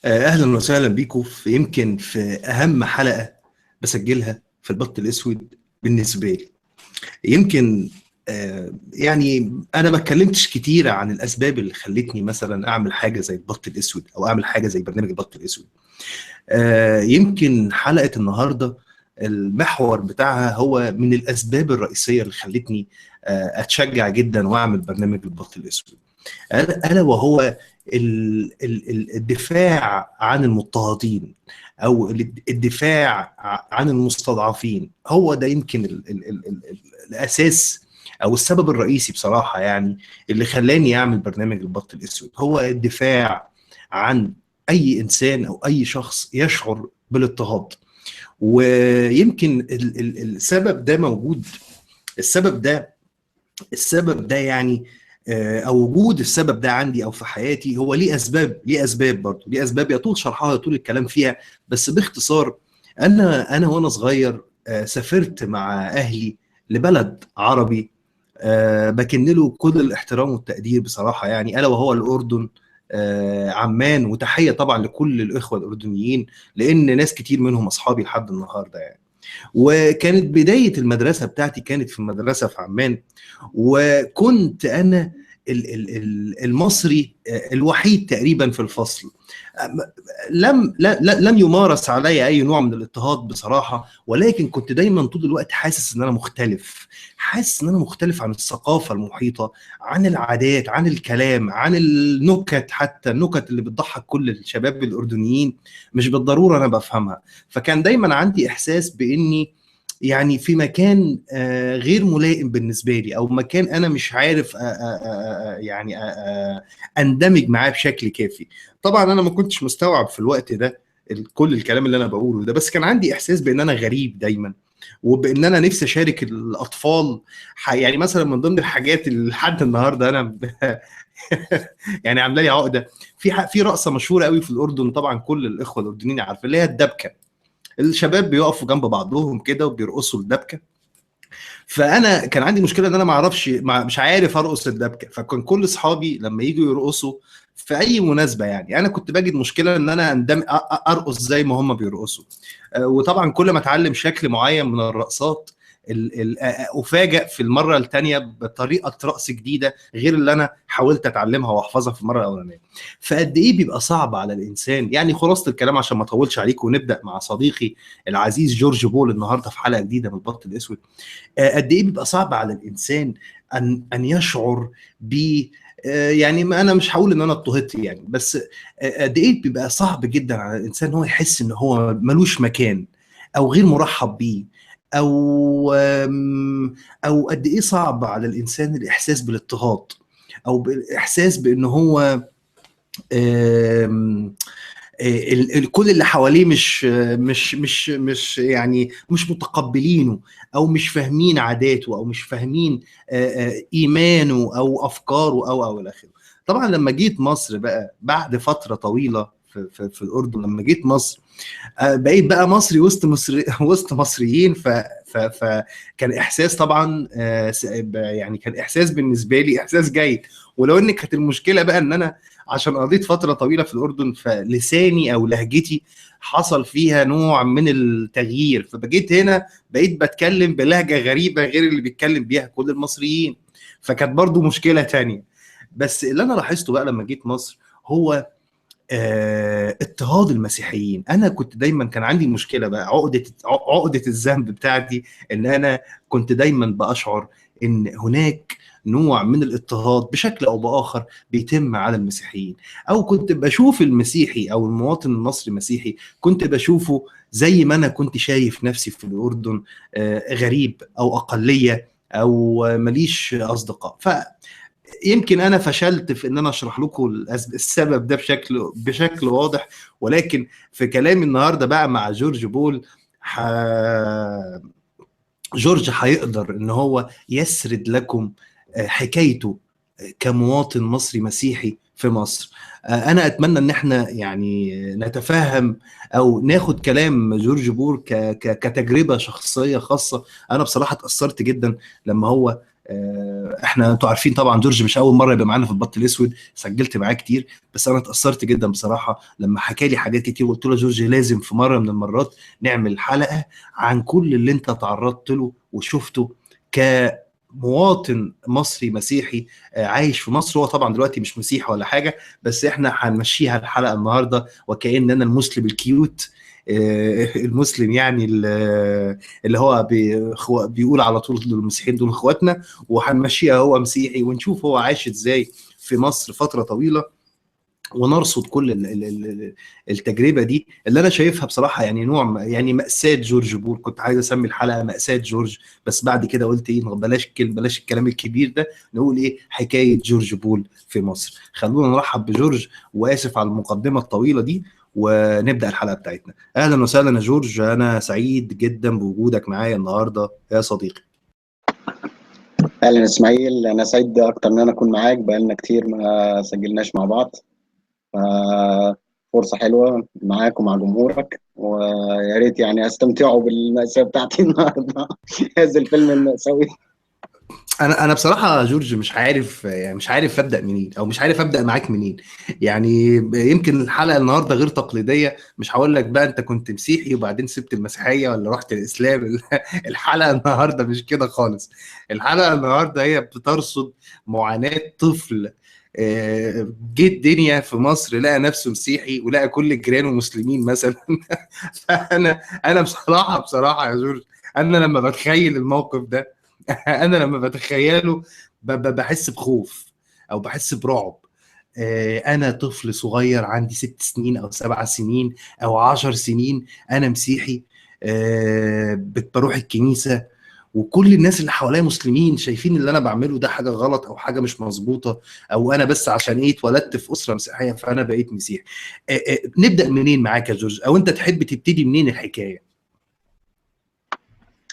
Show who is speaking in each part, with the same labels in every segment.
Speaker 1: اهلا وسهلا بيكم يمكن في اهم حلقه بسجلها في البط الاسود بالنسبه لي. يمكن يعني انا ما اتكلمتش كتير عن الاسباب اللي خلتني مثلا اعمل حاجه زي البط الاسود او اعمل حاجه زي برنامج البط الاسود. يمكن حلقه النهارده المحور بتاعها هو من الاسباب الرئيسيه اللي خلتني اتشجع جدا واعمل برنامج البط الاسود. ألا وهو الدفاع عن المضطهدين أو الدفاع عن المستضعفين. هو ده يمكن الأساس أو السبب الرئيسي بصراحة، يعني اللي خلاني أعمل برنامج البط الأسود هو الدفاع عن أي إنسان أو أي شخص يشعر بالاضطهاد. ويمكن السبب ده موجود. السبب ده السبب ده يعني او وجود السبب ده عندي او في حياتي هو ليه اسباب برضه، ليه اسباب يطول شرحها يطول الكلام فيها. بس باختصار، انا وانا صغير سافرت مع اهلي لبلد عربي بكن له كل الاحترام والتقدير بصراحة، يعني الا وهو الاردن. عمان، وتحية طبعا لكل الاخوة الاردنيين لان ناس كتير منهم اصحابي لحد النهارده يعني. وكانت بداية المدرسة بتاعتي كانت في مدرسة في عمان، وكنت أنا المصري الوحيد تقريبا في الفصل. لم يمارس علي أي نوع من الاضطهاد بصراحة، ولكن كنت دايما طول الوقت حاسس إن أنا مختلف، حاسس إن أنا مختلف عن الثقافة المحيطة، عن العادات، عن الكلام، عن النكت، حتى النكت اللي بتضحك كل الشباب الأردنيين مش بالضرورة أنا بفهمها. فكان دايما عندي احساس باني يعني في مكان غير ملائم بالنسبه لي، او مكان انا مش عارف اندمج معاه بشكل كافي. طبعا انا ما كنتش مستوعب في الوقت ده كل الكلام اللي انا بقوله ده، بس كان عندي احساس بان انا غريب دايما، وبان انا نفسي اشارك الاطفال. يعني مثلا من ضمن الحاجات اللي لحد النهارده انا يعني عامله لي عقده، في رقصه مشهوره قوي في الاردن، طبعا كل الاخوه الاردنيين عارفين، اللي هي الدبكه. الشباب بيقفوا جنب بعضهم كده وبيرقصوا الدبكه. فانا كان عندي مشكله ان انا ما اعرفش، مش عارف ارقص الدبكه. فكان كل اصحابي لما يجوا يرقصوا في اي مناسبه، يعني انا كنت باجد مشكله ان انا ارقص زي ما هم بيرقصوا. وطبعا كل ما اتعلم شكل معين من الرقصات افاجئ في المره الثانيه بطريقه رقص جديده غير اللي انا حاولت اتعلمها واحفظها في المره الاولانيه. فقد ايه بيبقى صعب على الانسان. يعني خلاصه الكلام عشان ما اطولش عليكم ونبدا مع صديقي العزيز جورج بول النهارده في حلقه جديده من البط الاسود. قد ايه بيبقى صعب على الانسان ان يشعر ب يعني ما انا مش هقول ان انا اضطهدت يعني، بس قد ايه بيبقى صعب جدا على الانسان ان هو يحس ان هو ملوش مكان او غير مرحب بيه، او او قد ايه صعب على الانسان الاحساس بالاضطهاد، او بالاحساس بان هو آم، كل اللي حواليه مش يعني مش متقبلينه، او مش فاهمين عاداته، او مش فاهمين ايمانه او افكاره او الى اخره. طبعا لما جيت مصر بقى بعد فتره طويله في الاردن، لما جيت مصر بقيت بقى مصري وسط مصر وسط مصريين. فكان احساس طبعا يعني كان احساس بالنسبه لي احساس جيد. ولو ان كانت المشكله بقى ان انا عشان قضيت فتره طويله في الاردن، فلساني او لهجتي حصل فيها نوع من التغيير. فبجيت هنا بقيت بتكلم بلهجه غريبه غير اللي بيتكلم بيها كل المصريين، فكانت برضو مشكله تانية. بس اللي انا لاحظته بقى لما جيت مصر هو اضطهاد المسيحيين. انا كنت دايما كان عندي مشكله بقى، عقده الذنب بتاعتي، ان انا كنت دايما باشعر ان هناك نوع من الاضطهاد بشكل او باخر بيتم على المسيحيين، او كنت بشوف المسيحي او المواطن المصري مسيحي كنت بشوفه زي ما انا كنت شايف نفسي في الاردن، غريب او اقليه او ماليش اصدقاء. يمكن انا فشلت في ان انا اشرح لكم السبب ده بشكل واضح، ولكن في كلامي النهارده بقى مع جورج بول ح... جورج هيقدر ان هو يسرد لكم حكايته كمواطن مصري مسيحي في مصر. انا اتمنى ان احنا يعني نتفهم او ناخد كلام جورج بول كتجربه شخصيه خاصه. انا بصراحه اتاثرت جدا لما هو احنا انتوا عارفين طبعا جورج مش اول مره يبقى معانا في البط الاسود، سجلت معاه كتير، بس انا اتاثرت جدا بصراحه لما حكى لي حاجات كتير، وقلت له جورج لازم في مره من المرات نعمل حلقه عن كل اللي انت تعرضت له وشفته كمواطن مصري مسيحي عايش في مصر. هو طبعا دلوقتي مش مسيحي ولا حاجه، بس احنا هنمشيها الحلقه النهارده وكأن انا المسلم الكيوت، المسلم يعني اللي هو بيقول على طول المسيحيين دول اخواتنا، وهنمشيها هو مسيحي ونشوف هو عايش ازاي في مصر فتره طويله، ونرصد كل التجربه دي اللي انا شايفها بصراحه يعني نوع يعني مأساة جورج بول. كنت عايز اسمي الحلقه مأساة جورج، بس بعد كده قلت ايه، بلاش الكلام الكبير ده، نقول ايه حكايه جورج بول في مصر. خلونا نرحب بجورج، واسف على المقدمه الطويله دي، ونبدا الحلقه بتاعتنا. اهلا وسهلا يا جورج، انا سعيد جدا بوجودك معايا النهارده يا صديقي.
Speaker 2: اهلا اسماعيل، انا سعيد اكتر ان انا اكون معاك. بقالنا كتير ما سجلناش مع بعض، فرصة حلوة معاك ومع جمهورك، ويا ريت يعني استمتعوا بالمأساة بتاعتي النهارده. هذا الفيلم المأساوي.
Speaker 1: انا بصراحه جورج مش عارف، يعني مش عارف ابدا منين، او مش عارف ابدا معاك منين. يعني يمكن الحلقه النهارده غير تقليديه، مش هقول لك بقى انت كنت مسيحي وبعدين سبت المسيحيه ولا رحت الاسلام. الحلقه النهارده مش كده خالص. الحلقه النهارده هي بترصد معاناه طفل جه الدنيا في مصر لقى نفسه مسيحي ولقى كل جيرانه مسلمين مثلا. فانا بصراحه يا جورج، انا لما بتخيل الموقف ده، انا لما بتخيله بحس بخوف او بحس برعب. انا طفل صغير عندي 6 سنين او 7 سنين او 10 سنين، انا مسيحي، بروح الكنيسة، وكل الناس اللي حواليا مسلمين شايفين اللي انا بعمله ده حاجة غلط او حاجة مش مظبوطة، او انا بس عشان ايه اتولدت في اسرة مسيحية فانا بقيت مسيحي. نبدأ منين معاك يا جورج، او انت تحب تبتدي منين الحكاية؟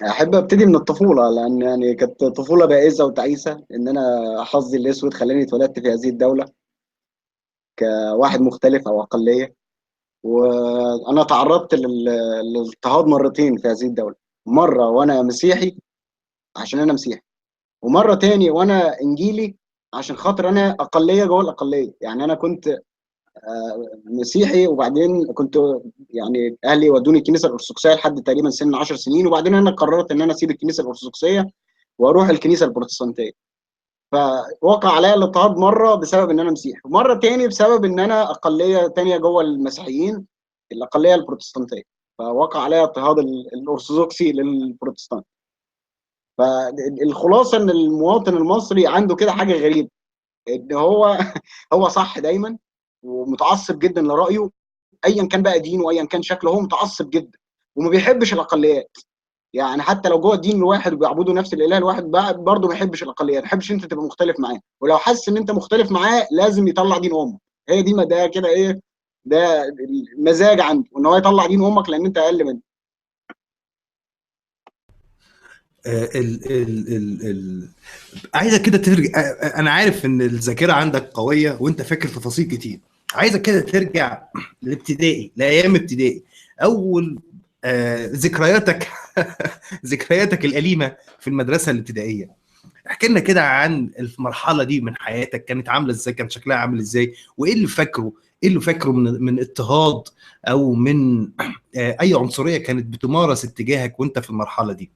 Speaker 2: احب ابتدي من الطفولة، لان يعني كانت طفولة بائسة وتعيسة. ان انا حظي الاسود خلاني اتولدت في هذه الدولة كواحد مختلف او اقلية. وانا تعرضت للاضطهاد مرتين في هذه الدولة. مرة وانا مسيحي عشان انا مسيحي، ومره تاني وانا انجيلي عشان خاطر انا اقليه جوه الاقليه. يعني انا كنت مسيحي، وبعدين كنت يعني اهلي ودوني الكنيسه الارثوذكسيه لحد تقريبا سن 10 سنين، وبعدين انا قررت ان انا اسيب الكنيسه الارثوذكسيه واروح الكنيسه البروتستانتيه. فوقع عليا الاضطهاد مره بسبب ان انا مسيحي، ومره تاني بسبب ان انا اقليه تانيه جوه المسيحيين، الاقليه البروتستانتيه. فوقع عليا اضطهاد الارثوذكسي للبروتستانت. فالخلاصه ان المواطن المصري عنده كده حاجه غريبه، ان هو هو صح دايما، ومتعصب جدا لرايه. ايا كان بقى دينه وايا كان شكله، هو متعصب جدا وما بيحبش الاقليات. يعني حتى لو جوه الدين الواحد وبيعبدوا نفس الاله الواحد، برضه ما يحبش الاقليات، ما يحبش انت تبقى مختلف معاه، ولو حس ان انت مختلف معاه لازم يطلع دين امك. هي دي، ما ده كده ايه، ده المزاج عنده ان هو يطلع دين امك لان انت اقل منه.
Speaker 1: ال عايزك كده ترجع، انا عارف ان الذاكره عندك قويه وانت فاكر تفاصيل كتير. عايزك كده ترجع لابتدائي، لايام ابتدائي، اول ذكرياتك. ذكرياتك الاليمه في المدرسه الابتدائيه. احكي لنا كده عن المرحله دي من حياتك، كانت عامله ازاي، كان شكلها عامل ازاي، وايه اللي فاكره، ايه اللي فاكره من اضطهاد او من اي عنصريه كانت بتمارس اتجاهك وانت في المرحله دي.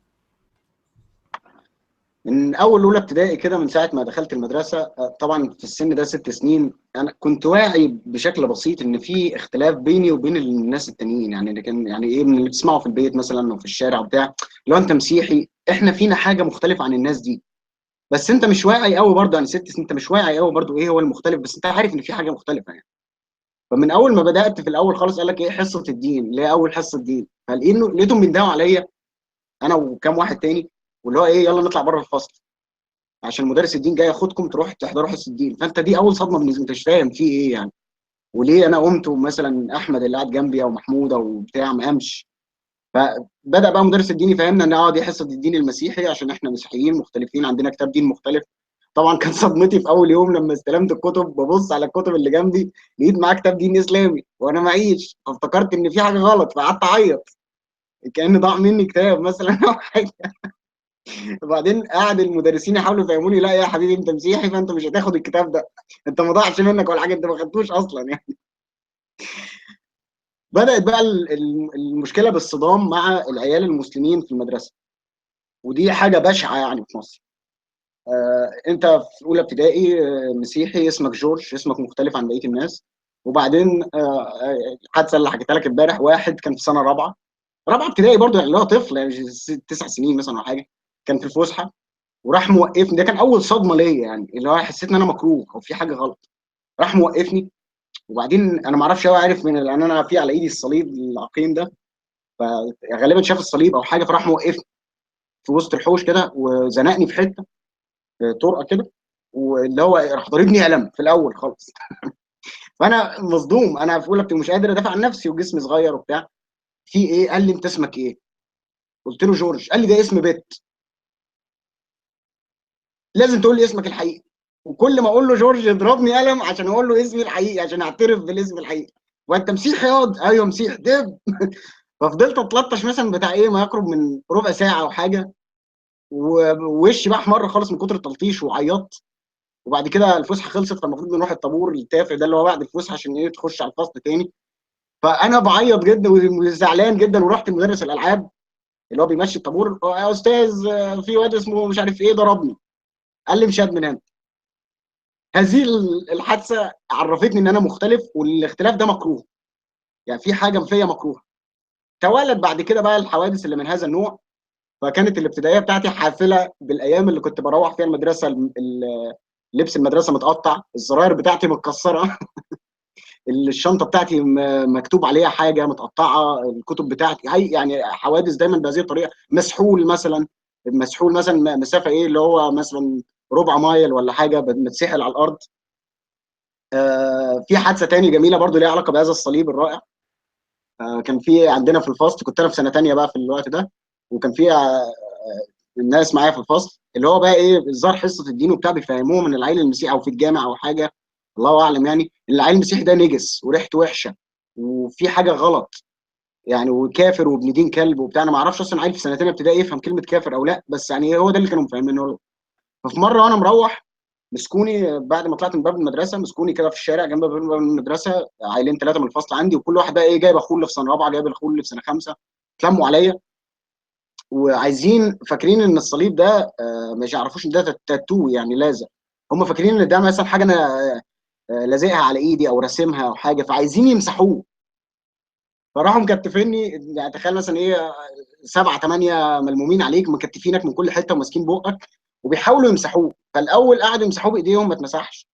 Speaker 2: من اول اولى ابتدائي كده، من ساعه ما دخلت المدرسه، طبعا في السن ده 6 سنين، انا كنت واعي بشكل بسيط ان في اختلاف بيني وبين الناس التانيين. يعني اللي كان يعني ايه من اللي بتسمعه في البيت مثلا وفي الشارع وبتاع، لو انت مسيحي احنا فينا حاجه مختلفه عن الناس دي. بس انت مش واعي قوي برضه، يعني 6 سنين انت مش واعي قوي برضه ايه هو المختلف، بس انت عارف ان في حاجه مختلفه يعني. فمن اول ما بدات في الاول خالص قال لك ايه حصه الدين، اللي هي اول حصه دين، لقيتهم بيندهوا عليا انا وكام واحد تاني، واللي هو ايه يلا نطلع بره الفصل عشان مدرس الدين جاي ياخدكم تروح تحضروا حصه الدين. فانت دي اول صدمه بالنسبه، انت مش فاهم في ايه يعني، وليه انا قمت ومثلا احمد اللي قاعد جنبي او محمود او بتاع ما قامش. فبدا بقى مدرس الدين يفهمنا ان دي حصه الدين المسيحي عشان احنا مسيحيين مختلفين، عندنا كتاب دين مختلف. طبعا كان صدمتي في اول يوم لما استلمت الكتب، ببص على الكتب اللي جنبي لقيت معاه كتاب دين اسلامي وانا معيش، فافتكرت ان في حاجه غلط، فقعدت اعيط كأن ضاع مني كتاب مثلا او حاجه. وبعدين قعد المدرسين يحاولوا يفهموني لا يا حبيبي انت مسيحي فانت مش هتاخد الكتاب ده، انت ما ضاعش منك ولا حاجه، انت ما خدتوش اصلا يعني. بدات بقى المشكله بالصدام مع العيال المسلمين في المدرسه، ودي حاجه بشعه يعني في مصر. انت في اولى ابتدائي مسيحي، اسمك جورج، اسمك مختلف عن بقيه الناس. وبعدين الحادثه اللي حكيتها لك امبارح، واحد كان في سنه رابعه، رابعه ابتدائي برضه، يعني اللي هو طفل يعني 9 سنين مثلا او حاجه، كان في الفسحه وراح موقفني. ده كان اول صدمه ليا، يعني اللي هو حسيت ان انا مكروه او في حاجه غلط. راح موقفني، وبعدين انا ما اعرفش هو عارف من لان انا في على ايدي الصليب العقيم ده، فغالبا شاف الصليب او حاجه، فراح موقفني في وسط الحوش كده وزنقني في حته، في طرقه كده، واللي هو راح ضاربني قلم في الاول خالص. فانا مصدوم، انا في اولى مش قادر ادافع عن نفسي وجسمي صغير وبتاع. في ايه؟ قال لي انت اسمك ايه؟ قلت له جورج. قال لي ده اسم بيت، لازم تقول لي اسمك الحقيقي. وكل ما اقول له جورج يضربني قلم عشان اقول له اسمي الحقيقي، عشان اعترف بالاسم الحقيقي. وانت مسيحي ياض؟ ايوه مسيحي دب. ففضلت اتلطش مثلا بتاع ايه ما يقرب من ربع ساعه او حاجه، ووشي بقى احمر خالص من كتر التلطيش وعيطت. وبعد كده الفسحه خلصت، فالمفروض نروح الطابور التافه ده اللي هو بعد الفسحه عشان ايه تخش على الفصل تاني. فانا بعيط جدا وزعلان جدا، ورحت لمدرس الالعاب اللي هو بيمشي الطابور، يا استاذ في واد اسمه مش عارف ايه ضربني. قال لي مش هاد من هنا. هذه الحادثه عرفتني ان انا مختلف، والاختلاف ده مكروه، يعني في حاجه فيا مكروه. توالت بعد كده بقى الحوادث اللي من هذا النوع. فكانت الابتدائيه بتاعتي حافله بالايام اللي كنت بروح فيها المدرسه، لبس المدرسه متقطع، الزراير بتاعتي متكسره، الشنطه بتاعتي مكتوب عليها حاجه متقطعه، الكتب بتاعتي هي يعني حوادث دايما بهذه الطريقه. مسحول مثلا، مسحول مثلا مسافه ايه اللي هو مثلا ربع مايل ولا حاجه، متسحل على الارض. في حادثه تاني جميله برضو ليها علاقه بهذا الصليب الرائع. كان في عندنا في الفصل، كنت انا في سنه تانيه بقى في الوقت ده، وكان في الناس معايا في الفصل اللي هو بقى ايه الظاهر حصه الدين وبتاع بيفهموهم ان العيل المسيحي او في الجامع او حاجه، الله اعلم يعني، ان العيل المسيحي ده نجس وريحته وحشه وفي حاجه غلط يعني، وكافر وابن دين كلب وبتاع. انا ما اعرفش اصلا عيل في سنتين ابتدائي يفهم كلمه كافر او لا، بس يعني هو ده اللي كانوا مفهمينه له. ففي مره وانا مروح، مسكوني بعد ما طلعت من باب المدرسه، مسكوني كده في الشارع جنب باب المدرسه عيلين ثلاثه من الفصل عندي، وكل واحد بقى ايه جايب اخوه اللي في سنه رابعه، جايب اخوه اللي في سنه خمسه، اتلموا عليا وعايزين فاكرين ان الصليب ده مش يعرفوش ان ده تاتو يعني لازق. هم فاكرين ان ده مثلا حاجه انا لازقها على ايدي او راسمها او حاجه، فعايزين يمسحوه. فراحوا مكتفيني، يعني تخيل مثلا ايه 7 8 ملمومين عليك مكتفينك من كل حته وماسكين بقك وبيحاولوا يمسحوه. فالاول قعدوا يمسحوه بايديهم ما اتمسحش.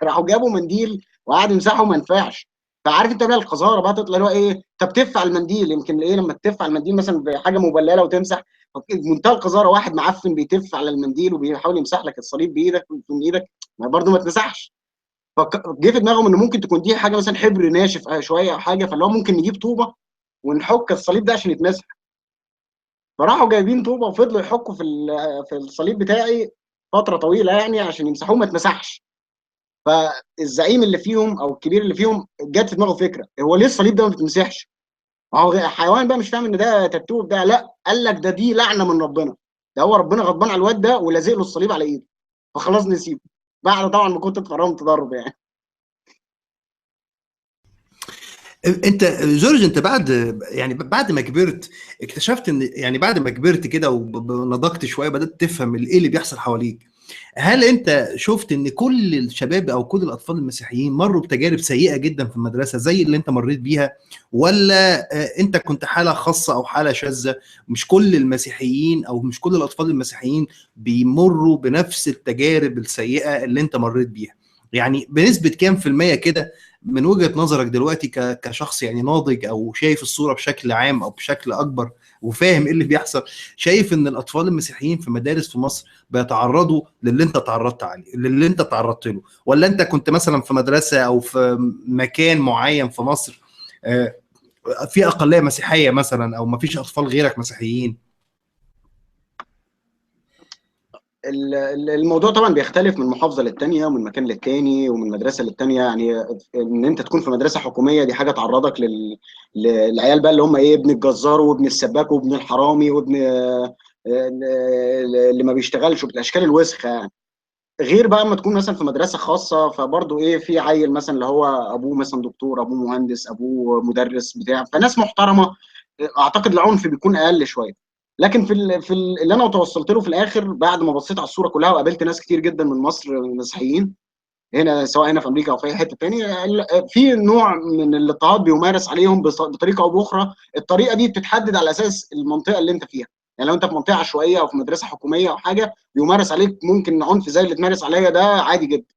Speaker 2: راحوا جابوا منديل وقعدوا يمسحوا ما نفعش. فعارف انت بقى القذاره بقى تطلع اللي هو ايه، طب تف على المنديل يمكن ايه لما تف على المنديل مثلا بحاجه مبلله وتمسح. منتهى القذاره واحد معفن بيتف على المنديل وبيحاول يمسح لك الصليب بايدك من ايدك، ما برضه ما اتمسحش. فجه في دماغهم ان ممكن تكون دي حاجه مثلا حبر ناشف شويه او حاجه، فاللي هو ممكن نجيب طوبه ونحك الصليب ده عشان يتمسح. فراحوا جايبين طوبه وفضلوا يحكوا في الصليب بتاعي فتره طويله يعني عشان يمسحوه ما اتمسحش. فالزعيم اللي فيهم او الكبير اللي فيهم جت في دماغه فكره، هو ليه الصليب ده ما بيتمسحش؟ ما هو حيوان بقى مش فاهم ان ده تاتو ده، لا قال لك ده دي لعنه من ربنا، ده هو ربنا غضبان على الواد ده ولازق له الصليب على ايده. فخلاص نسيبه بعد طبعا ما كنت اتفرمت ضرب يعني.
Speaker 1: انت جورج، انت بعد يعني بعد ما كبرت اكتشفت ان يعني بعد ما كبرت كده ونضجت شويه بدات تفهم ايه اللي بيحصل حواليك. هل انت شفت ان كل الشباب او كل الاطفال المسيحيين مروا بتجارب سيئه جدا في المدرسه زي اللي انت مريت بيها، ولا انت كنت حاله خاصه او حاله شاذه؟ مش كل المسيحيين او مش كل الاطفال المسيحيين بيمروا بنفس التجارب السيئه اللي انت مريت بيها؟ يعني بنسبه كام في الميه كده من وجهة نظرك دلوقتي كشخص يعني ناضج او شايف الصورة بشكل عام او بشكل اكبر وفاهم ايه اللي بيحصل، شايف ان الاطفال المسيحيين في مدارس في مصر بيتعرضوا للي انت تعرضت عليه للي انت تعرضت له، ولا انت كنت مثلا في مدرسة او في مكان معين في مصر آه، في اقلية مسيحية مثلا او ما فيش اطفال غيرك مسيحيين؟
Speaker 2: الموضوع طبعا بيختلف من محافظه للتانيه ومن مكان للتاني ومن مدرسه للتانيه يعني. ان انت تكون في مدرسه حكوميه دي حاجه تعرضك للعيال بقى اللي هم ايه ابن الجزار وابن السباك وابن الحرامي وابن اللي ما بيشتغلش، بالاشكال الوسخه يعني. غير بقى اما تكون مثلا في مدرسه خاصه، فبرضه ايه، في عيل مثلا اللي هو ابوه مثلا دكتور، ابوه مهندس، ابوه مدرس بتاع، فناس محترمه، اعتقد العنف بيكون اقل شويه. لكن اللي انا توصلت له في الاخر بعد ما بصيت على الصوره كلها وقابلت ناس كتير جدا من مصر مسيحيين هنا، سواء هنا في امريكا او في اي حته تانية، في نوع من الاضطهاد بيمارس عليهم بطريقه او باخرى. الطريقه دي بتتحدد على اساس المنطقه اللي انت فيها. يعني لو انت في منطقه عشوائيه او في مدرسه حكوميه او حاجه، بيمارس عليك ممكن عنف زي اللي اتمارس عليا ده عادي جدا،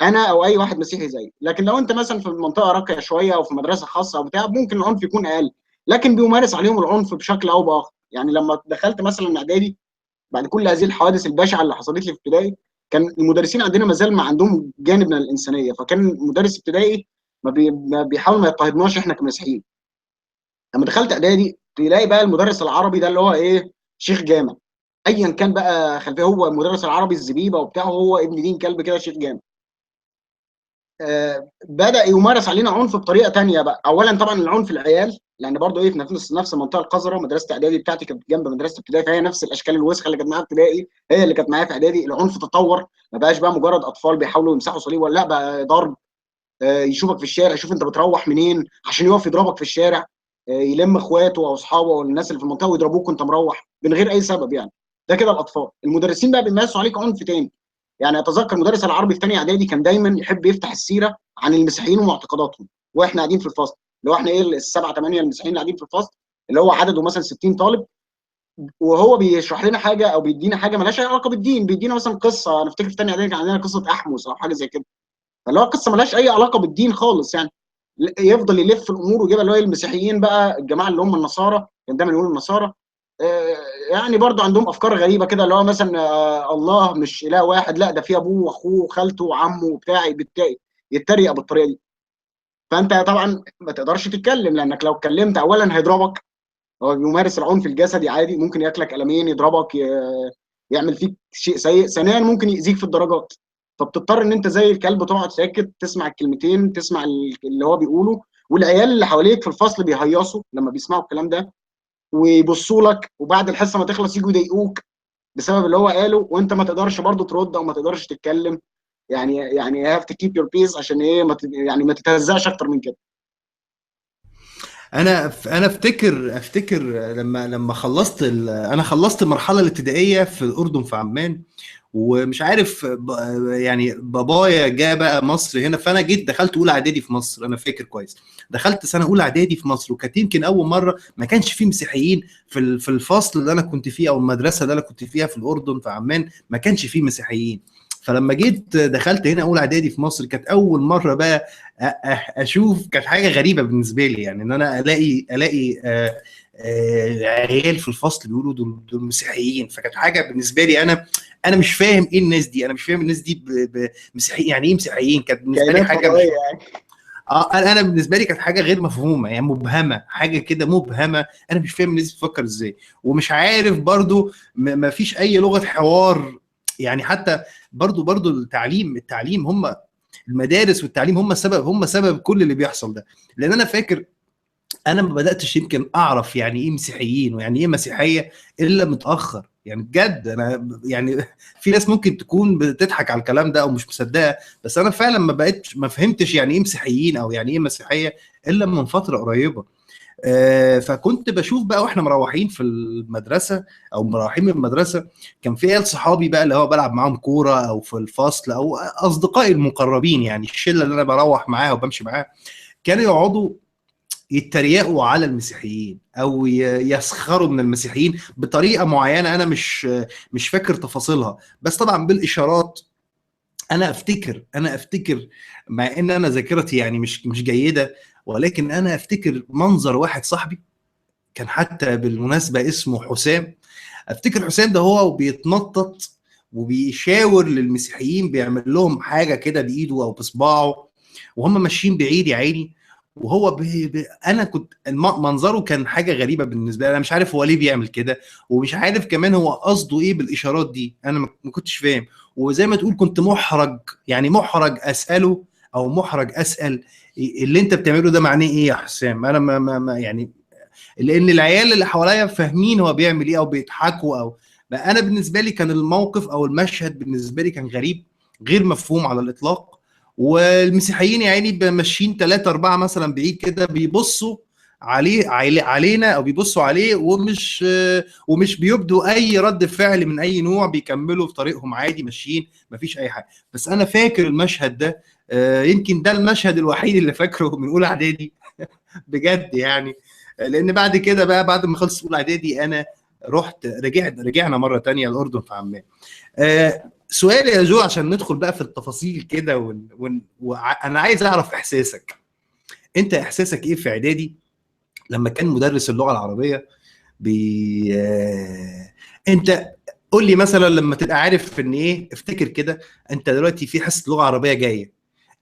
Speaker 2: انا او اي واحد مسيحي زيي. لكن لو انت مثلا في منطقه راقيه شويه او في مدرسه خاصه او بتاع، ممكن العنف يكون اقل، لكن بيمارس عليهم العنف بشكل او باخر. يعني لما دخلت مثلا اعدادي، بعد كل هذه الحوادث البشعه اللي حصلت لي في ابتدائي، كان المدرسين عندنا ما زال ما عندهم جانب من الانسانيه. فكان مدرس ابتدائي ما بيحاول ما يضطهدناش احنا كمسيحيين. لما دخلت اعدادي، تلاقي بقى المدرس العربي ده اللي هو ايه، شيخ جامع، ايا كان بقى خلفيه، هو المدرس العربي الزبيبه وبتاعه، هو ابن دين كلب كده، شيخ جامع. بدأ يمارس علينا عنف بطريقه تانية بقى. اولا طبعا العنف العيال، لان برضه ايه، في نفس المنطقه القذره. مدرسه اعدادي بتاعتي كانت جنب مدرسه ابتدائي، فهي نفس الاشكال الوسخه اللي كانت معايا في ابتدائي هي اللي كانت معايا في اعدادي. العنف تطور، ما بقاش بقى مجرد اطفال بيحاولوا يمسحوا صليب، ولا لا، بقى ضرب. يشوفك في الشارع، يشوف انت بتروح منين عشان يقف يضربك في الشارع. يلم اخواته او اصحابه او الناس اللي في المنطقه ويضربوك وانت مروح من غير اي سبب يعني. ده كده الاطفال. المدرسين بقى بيمارسوا عليك عنف تاني. يعني اتذكر مدرس العربي في ثانيه اعدادي كان دايما يحب يفتح السيره عن المسيحيين ومعتقداتهم واحنا قاعدين في الفصل. اللي هو احنا ايه، السبعه ثمانيه المسيحيين اللي قاعدين في الفصل، اللي هو عدده مثلا 60 طالب، وهو بيشرح لنا حاجه او بيدينا حاجه مالهاش اي علاقه بالدين. بيدينا مثلا قصه، انا افتكر في ثانيه اعدادي كان عندنا قصه احمس او حاجه زي كده، فاللي هو قصه مالهاش اي علاقه بالدين خالص يعني. يفضل يلف الامور ويجيبها، اللي هو المسيحيين بقى، الجماعه اللي هم النصارى، كان دايما يقولوا النصارى يعني برضو عندهم افكار غريبه كده، اللي هو مثلا الله مش اله واحد، لا ده في ابوه واخوه وخالته وعمه وبتاع، يتريق بالطريقه دي. فانت طبعا ما تقدرش تتكلم، لانك لو اتكلمت اولا هيضربك. هو بيمارس العنف الجسدي عادي، ممكن ياكلك قلمين، يضربك، يعمل فيك شيء سيء. ثانيا ممكن يأذيك في الدرجات. فبتضطر ان انت زي الكلب تقعد ساكت، تسمع الكلمتين، تسمع اللي هو بيقوله. والعيال اللي حواليك في الفصل بيهيصوا لما بيسمعوا الكلام ده، ويبصوا لك، وبعد الحصه ما تخلص يجوا يضايقوك بسبب اللي هو قاله، وانت ما تقدرش برضه ترد او ما تقدرش تتكلم. يعني you have to keep your peace عشان ايه، يعني ما تتهزقش اكتر من كده.
Speaker 1: انا افتكر لما خلصت انا خلصت المرحله الابتدائيه في الاردن في عمان، ومش عارف يعني بابايا جه بقى مصر هنا، فانا جيت دخلت اولى اعدادي في مصر. انا فاكر كويس دخلت سنه اولى اعدادي في مصر، وكانت يمكن اول مره ما كانش فيه مسيحيين في الفصل اللي انا كنت فيه او المدرسه اللي انا كنت فيها في الاردن في عمان، ما كانش فيه مسيحيين. فلما جيت دخلت هنا اولى اعدادي في مصر، كانت اول مره بقى اشوف. كانت حاجه غريبه بالنسبه لي يعني، ان انا الاقي عيال في الفصل بيقولوا دول مسيحيين. فكانت حاجه بالنسبه لي، انا مش فاهم ايه الناس دي، انا مش فاهم الناس دي مسيحيين يعني ايه مسيحيين. كانت بالنسبه لي
Speaker 2: كائنات
Speaker 1: حاجه مش
Speaker 2: فضائيه يعني.
Speaker 1: انا بالنسبه لي كانت حاجه غير مفهومه يعني، مبهمه، حاجه كده مبهمه. انا مش فاهم الناس بتفكر ازاي، ومش عارف برضو ما فيش اي لغه حوار يعني. حتى برضو التعليم هم المدارس والتعليم هم سبب كل اللي بيحصل ده. لان انا فاكر انا ما بداتش يمكن اعرف يعني ايه مسيحيين ويعني ايه مسيحيه الا متاخر يعني، بجد. انا يعني في ناس ممكن تكون بتضحك على الكلام ده او مش مصدقه، بس انا فعلا ما فهمتش يعني ايه مسيحيين او يعني ايه مسيحيه الا من فتره قريبه. فكنت بشوف بقى واحنا مروحين في المدرسه او مروحين من المدرسه، كان في عيال صحابي بقى اللي هو بلعب معاهم كوره او في الفصل او اصدقائي المقربين يعني، الشله اللي انا بروح معاها وبمشي معاها، كانوا يقعدوا يتريقوا على المسيحيين او يسخروا من المسيحيين بطريقه معينه. انا مش فاكر تفاصيلها، بس طبعا بالاشارات. انا افتكر مع ان انا ذاكرتي يعني مش جيده، ولكن انا افتكر منظر واحد صاحبي كان حتى بالمناسبه اسمه حسام. افتكر حسام ده هو بيتنطط وبيشاور للمسيحيين، بيعمل لهم حاجه كده بايده او بصباعه وهم ماشيين بعيد يا عيني. وهو انا كنت منظره كان حاجه غريبه بالنسبه لي. انا مش عارف هو ليه بيعمل كده، ومش عارف كمان هو قصده ايه بالاشارات دي. انا ما كنتش فاهم، وزي ما تقول كنت محرج يعني، محرج اساله او محرج اسال اللي انت بتعمله ده معناه ايه يا حسام. انا يعني لان العيال اللي حواليا فاهمين هو بيعمل ايه او بيضحكوا او بقى. انا بالنسبه لي كان الموقف او المشهد بالنسبه لي كان غريب، غير مفهوم على الاطلاق. والمسيحيين يا عيني ماشيين 3 4 مثلا بعيد كده بيبصوا علينا او بيبصوا عليه، ومش بيبدوا اي رد فعل من اي نوع، بيكملوا في طريقهم عادي ماشيين مفيش اي حاجه. بس انا فاكر المشهد ده، يمكن ده المشهد الوحيد اللي فاكره من اولى اعدادي بجد يعني. لان بعد كده بقى بعد ما خلص اولى اعدادي انا رجعنا مره تانية الاردن في عمان. سؤالي يا جو عشان ندخل بقى في التفاصيل كده، وانا عايز اعرف احساسك. انت احساسك ايه في اعدادي لما كان مدرس اللغه العربيه انت قول لي مثلا لما تبقى عارف ان ايه، افتكر كده انت دلوقتي في حصه لغه عربيه جايه،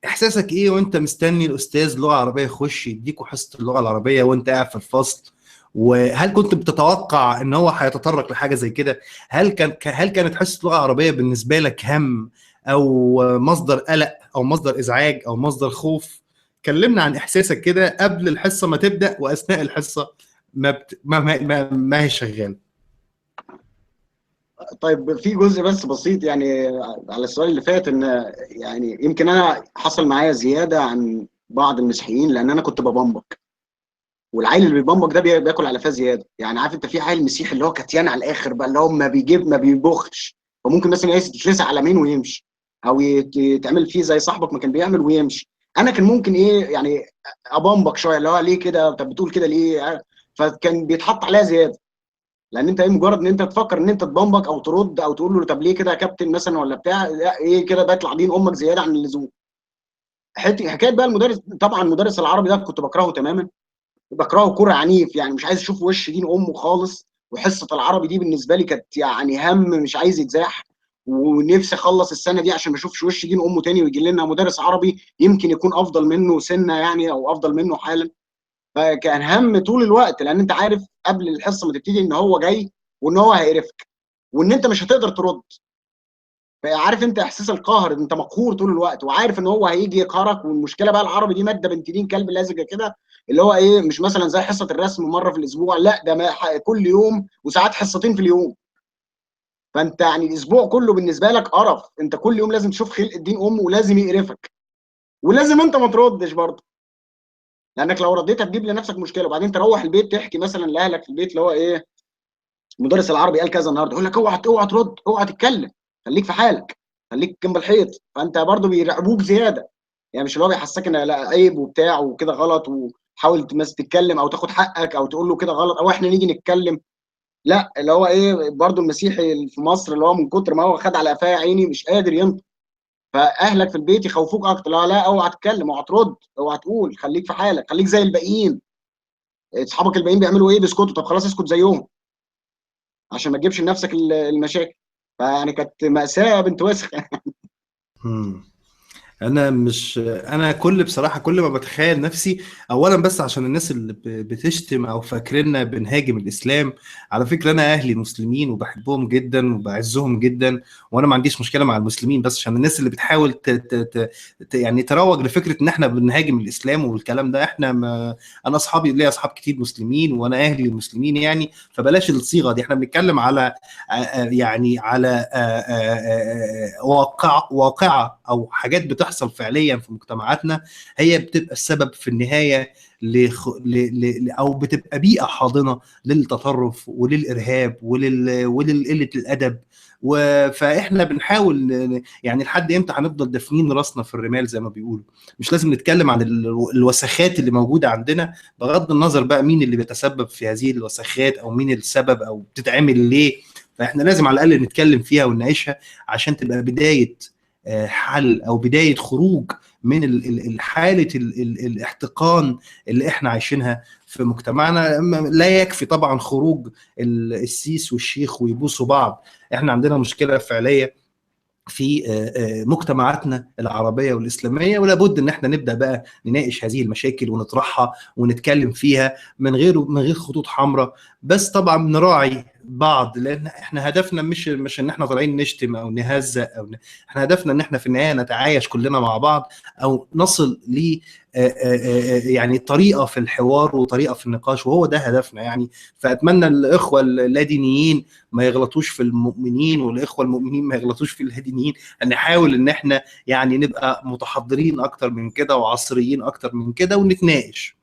Speaker 1: احساسك ايه وانت مستني الاستاذ لغه عربيه يخش يديكوا حصه اللغه العربيه وانت قاعد في الفصل؟ وهل كنت بتتوقع ان هو هيتطرق لحاجه زي كده؟ هل كانت حصه لغه عربيه بالنسبه لك هم او مصدر قلق او مصدر ازعاج او مصدر خوف؟ كلمنا عن احساسك كده قبل الحصه ما تبدا واثناء الحصه ما هي شغاله.
Speaker 2: طيب في جزء بس بسيط يعني على السؤال اللي فات، ان يعني يمكن انا حصل معايا زياده عن بعض المسيحيين، لان انا كنت ببمبك، والعيل اللي بيبمبك ده بياكل على فاه زياده. يعني عارف انت في عيل مسيحي اللي هو كتيان على الاخر بقى، اللي هو ما بيبخش، فممكن مثلا يتلسع على مين ويمشي، او يتعمل فيه زي صاحبك ما كان بيعمل ويمشي. انا كان ممكن ايه يعني ابمبك شويه، اللي هو ليه كده، طب بتقول كده ليه؟ فكان بيتحط عليها زياده، لان انت ايه مجرد ان انت تفكر ان انت تبمبك او ترد او تقول له طب ليه كده يا كابتن مثلا ولا بتاع، لا ايه كده بيطلع دين امك زياده عن اللزوم. حكايه بقى المدرس، طبعا المدرس العربي ده كنت بكرهه تماما، بكرهه كره عنيف، يعني مش عايز اشوف وش دين امه خالص. وحصه العربي دي بالنسبه لي كانت يعني هم مش عايز يتزاح، ونفسي اخلص السنه دي عشان ما اشوفش وش دين امه تاني، ويجي لنا مدرس عربي يمكن يكون افضل منه سنه يعني، او افضل منه حالا. فكان هم طول الوقت، لان انت عارف قبل الحصه ما تبتدي ان هو جاي، وان هو هيقرفك، وان انت مش هتقدر ترد. عارف انت احساس القهر، انت مقهور طول الوقت وعارف ان هو هيجي يقهرك. والمشكله بقى العربي دي ماده بنت دين كلب لازقه كده، اللي هو ايه مش مثلا زي حصه الرسم مره في الاسبوع، لا ده كل يوم، وساعات حصتين في اليوم. فانت يعني الاسبوع كله بالنسبه لك قرف، انت كل يوم لازم تشوف خلق الدين امه، ولازم يقرفك، ولازم انت ما تردش برضه، لانك لو رديت هتجيب لنفسك مشكله. وبعدين تروح البيت تحكي مثلا لاهلك في البيت اللي هو ايه، مدرس العربي قال كذا النهارده، يقول لك اوعى ترد، اوعى تتكلم، خليك في حالك، خليك جنب الحيط. فانت برضه بيراقبوك زياده، يعني مش اللي هو بيحسسك ان لا عيب وبتاع وكده غلط، وحاول تتكلم او تاخد حقك او تقول له كده غلط، او احنا نيجي نتكلم. لا اللي هو ايه برضه المسيحي اللي في مصر اللي هو من كتر ما هو خد على قفاه عيني مش قادر ينطق. فاهلك في البيت يخوفوك اكتر، لا لا اوعى تتكلم، اوعى ترد، اوعى تقول، خليك في حالك، خليك زي الباقيين. اصحابك الباقيين بيعملوا ايه؟ بيسكتوا، طب خلاص اسكت زيهم عشان ما تجيبش لنفسك المشاكل. فيعني كانت مأساة بنت وسخ.
Speaker 1: مم. انا بصراحه كل ما بتخيل نفسي، اولا بس عشان الناس اللي بتشتم او فاكريننا بنهاجم الاسلام، على فكره انا اهلي مسلمين وبحبهم جدا وبعزهم جدا، وانا ما عنديش مشكله مع المسلمين. بس عشان الناس اللي بتحاول يعني تروج لفكره ان احنا بنهاجم الاسلام والكلام ده، احنا ما انا ليا اصحاب كتير مسلمين وانا اهلي مسلمين يعني، فبلاش الصيغه دي. احنا بنتكلم على يعني على واقعه او حاجات بتحصل فعليا في مجتمعاتنا، هي بتبقى السبب في النهايه او بتبقى بيئه حاضنه للتطرف وللارهاب وللقله الادب. فاحنا بنحاول يعني لحد امتى هنفضل دافنين راسنا في الرمال زي ما بيقولوا؟ مش لازم نتكلم عن الوسخات اللي موجوده عندنا، بغض النظر بقى مين اللي بيتسبب في هذه الوسخات او مين السبب او بتتعمل ليه. فاحنا لازم على الاقل نتكلم فيها ونناقشها عشان تبقى بدايه حل او بدايه خروج من حاله الاحتقان اللي احنا عايشينها في مجتمعنا. لا يكفي طبعا خروج السيس والشيخ ويبوسوا بعض، احنا عندنا مشكله فعليه في مجتمعاتنا العربيه والاسلاميه، ولا بد ان احنا نبدا بقى نناقش هذه المشاكل ونطرحها ونتكلم فيها من غير خطوط حمراء. بس طبعا نراعي بعض، لان احنا هدفنا مش ان احنا طالعين نشتم او نهزأ احنا هدفنا ان احنا في النهايه نتعايش كلنا مع بعض، او نصل ل يعني طريقه في الحوار وطريقه في النقاش، وهو ده هدفنا يعني. فاتمنى الاخوه اللادينيين ما يغلطوش في المؤمنين، والاخوه المؤمنين ما يغلطوش في اللادينيين، ان نحاول ان احنا يعني نبقى متحضرين اكتر من كده وعصريين اكتر من كده ونتناقش.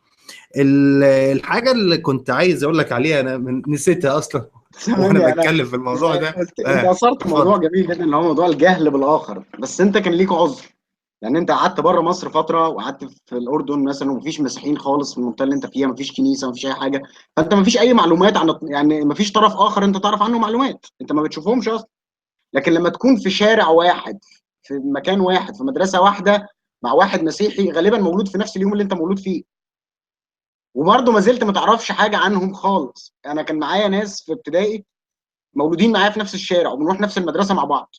Speaker 1: الحاجه اللي كنت عايز اقول لك عليها انا نسيتها اصلا وانا
Speaker 2: ثواني، انا
Speaker 1: بتكلم في الموضوع ده.
Speaker 2: انت اثرت موضوع
Speaker 1: اتفضل.
Speaker 2: جميل جدا، اللي هو موضوع الجهل بالاخر، بس انت كان ليك عذر. يعني انت قعدت بره مصر فتره، وقعدت في الاردن مثلا، ومفيش مسيحيين خالص في المنطقه اللي انت فيها، مفيش كنيسه، مفيش اي حاجه. فانت مفيش اي معلومات عن، يعني مفيش طرف اخر انت تعرف عنه معلومات، انت ما بتشوفهمش اصلا. لكن لما تكون في شارع واحد، في مكان واحد، في مدرسه واحده، مع واحد مسيحي غالبا مولود في نفس اليوم اللي انت مولود فيه، وبرضه ما زلت ما تعرفش حاجه عنهم خالص. انا كان معايا ناس في ابتدائي مولودين معايا في نفس الشارع، وبنروح نفس المدرسه مع بعض،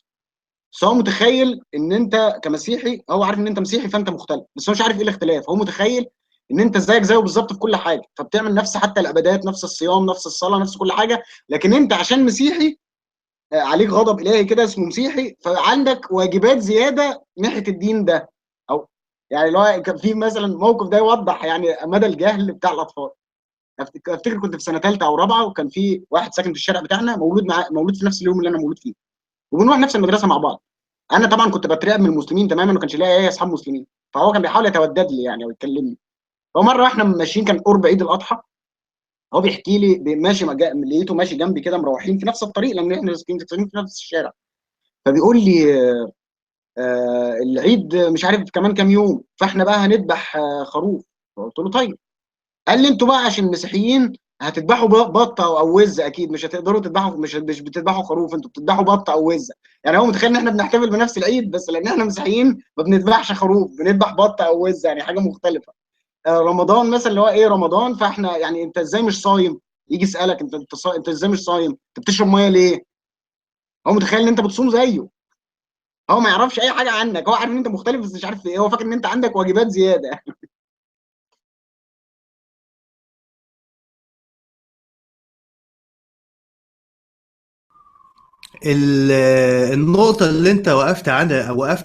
Speaker 2: بس هو متخيل ان انت كمسيحي، هو عارف ان انت مسيحي فانت مختلف، بس هو مش عارف ايه الاختلاف. هو متخيل ان انت زيك زيه بالظبط في كل حاجه، فبتعمل نفس حتى العبادات، نفس الصيام، نفس الصلاه، نفس كل حاجه. لكن انت عشان مسيحي، عليك غضب الهي كده اسمه مسيحي، فعندك واجبات زياده ناحيه الدين ده. او يعني اللي هو كان في مثلا موقف ده يوضح يعني مدى الجهل بتاع الاطفال. افتكر كنت في سنه ثالثه او رابعه، وكان في واحد ساكن في الشارع بتاعنا مولود في نفس اليوم اللي انا مولود فيه، وبنروح نفس المدرسه مع بعض. انا طبعا كنت بترعب من المسلمين تماما، وما كانش ليا اي اصحاب مسلمين، فهو كان بيحاول يتودد لي يعني ويكلمني. فمره واحنا ماشيين، كان قرب عيد الاضحى، هو بيحكي لي ماشي لقيته ماشي جنبي كده، مروحين في نفس الطريق لان احنا ساكنين في نفس الشارع. فبيقول لي العيد مش عارف كمان كام يوم، فاحنا بقى هنذبح خروف. فقلت له طيب. قال لي انتوا بقى عشان مسيحيين هتذبحوا بطه او وزه، اكيد مش هتقدروا تذبحوا، مش بتذبحوا خروف، انتوا بتذبحوا بطه او وزه. يعني هو متخيل ان احنا بنحتفل بنفس العيد، بس لان احنا مسيحيين ما بنذبحش خروف، بنذبح بطه او وزه، يعني حاجه مختلفه. رمضان مثلا، اللي هو ايه رمضان، فاحنا يعني انت ازاي مش صايم؟ يجي يسالك انت ازاي مش صايم؟ انت بتشرب ميه ليه؟ هو متخيل ان انت بتصوم زيه. هو ما يعرفش اي حاجه عنك، هو عارف ان انت مختلف بس مش عارف ايه، هو فاكر ان انت عندك واجبات زياده.
Speaker 1: النقطة اللي أنت وقفت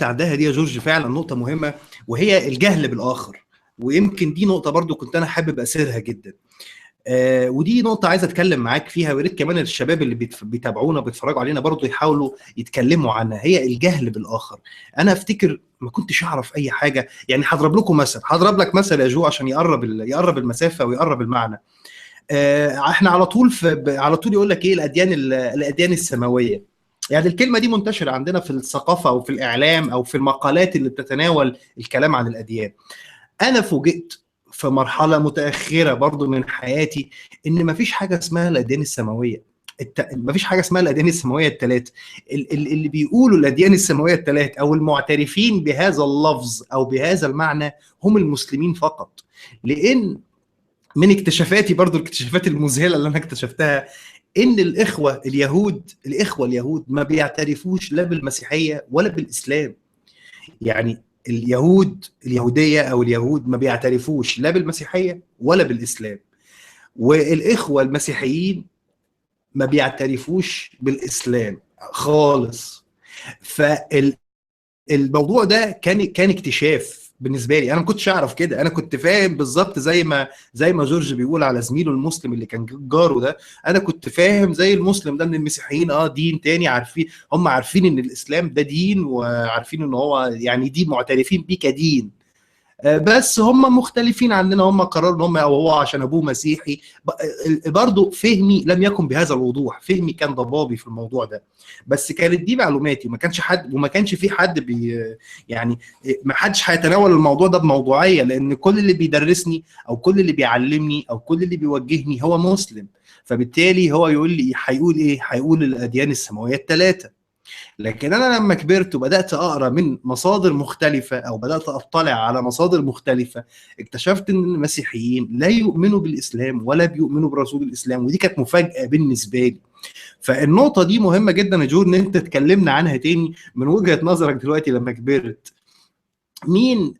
Speaker 1: عندها دي يا جورج فعلا نقطة مهمة، وهي الجهل بالآخر. ويمكن دي نقطة برضو كنت أنا حابب أسيرها جدا. ودي نقطة عايز أتكلم معاك فيها، ويا ريت كمان الشباب اللي بيتابعونا بيتفرجوا علينا برضو يحاولوا يتكلموا عنها، هي الجهل بالآخر. أنا أفتكر ما كنتش أعرف أي حاجة. يعني هضرب لك مثل يا جو عشان يقرب المسافة ويقرب المعنى. احنا على طول يقول لك ايه الاديان السماويه. يعني الكلمه دي منتشره عندنا في الثقافه او في الاعلام او في المقالات اللي بتتناول الكلام عن الاديان. انا فوجئت في مرحله متاخره برضو من حياتي ان مفيش حاجه اسمها الاديان السماويه. مفيش حاجه اسمها الاديان السماويه الثلاثه. اللي بيقولوا الاديان السماويه الثلاثه او المعترفين بهذا اللفظ او بهذا المعنى هم المسلمين فقط. لان من اكتشافاتي برضو الاكتشافات المذهله اللي انا اكتشفتها ان الاخوه اليهود ما بيعترفوش لا بالمسيحيه ولا بالاسلام. يعني اليهوديه او اليهود ما بيعترفوش لا بالمسيحيه ولا بالاسلام، والاخوه المسيحيين ما بيعترفوش بالاسلام خالص. الموضوع ده كان اكتشاف بالنسبه لي. انا ما كنتش اعرف كده، انا كنت فاهم بالظبط زي ما جورج بيقول على زميله المسلم اللي كان جاره ده. انا كنت فاهم زي المسلم ده ان المسيحيين دين تاني، هم عارفين ان الاسلام ده دين، وعارفين ان هو يعني دي معترفين بيه كدين. بس هم مختلفين عننا، هم قرروا ان هم او هو عشان ابوه مسيحي. برضه فهمي لم يكن بهذا الوضوح، فهمي كان ضبابي في الموضوع ده. بس كانت دي معلوماتي، وما كانش في حد يعني ما حدش هيتناول الموضوع ده بموضوعيه، لان كل اللي بيدرسني او كل اللي بيعلمني او كل اللي بيوجهني هو مسلم. فبالتالي هو يقول لي هيقول ايه؟ هيقول الاديان السماويه الثلاثه. لكن انا لما كبرت وبدات اقرا من مصادر مختلفه او بدات اطلع على مصادر مختلفه، اكتشفت ان المسيحيين لا يؤمنوا بالاسلام ولا بيؤمنوا برسول الاسلام، ودي كانت مفاجاه بالنسبه لي. فالنقطه دي مهمه جدا يا جو ان انت تكلمنا عنها تاني من وجهه نظرك دلوقتي لما كبرت. مين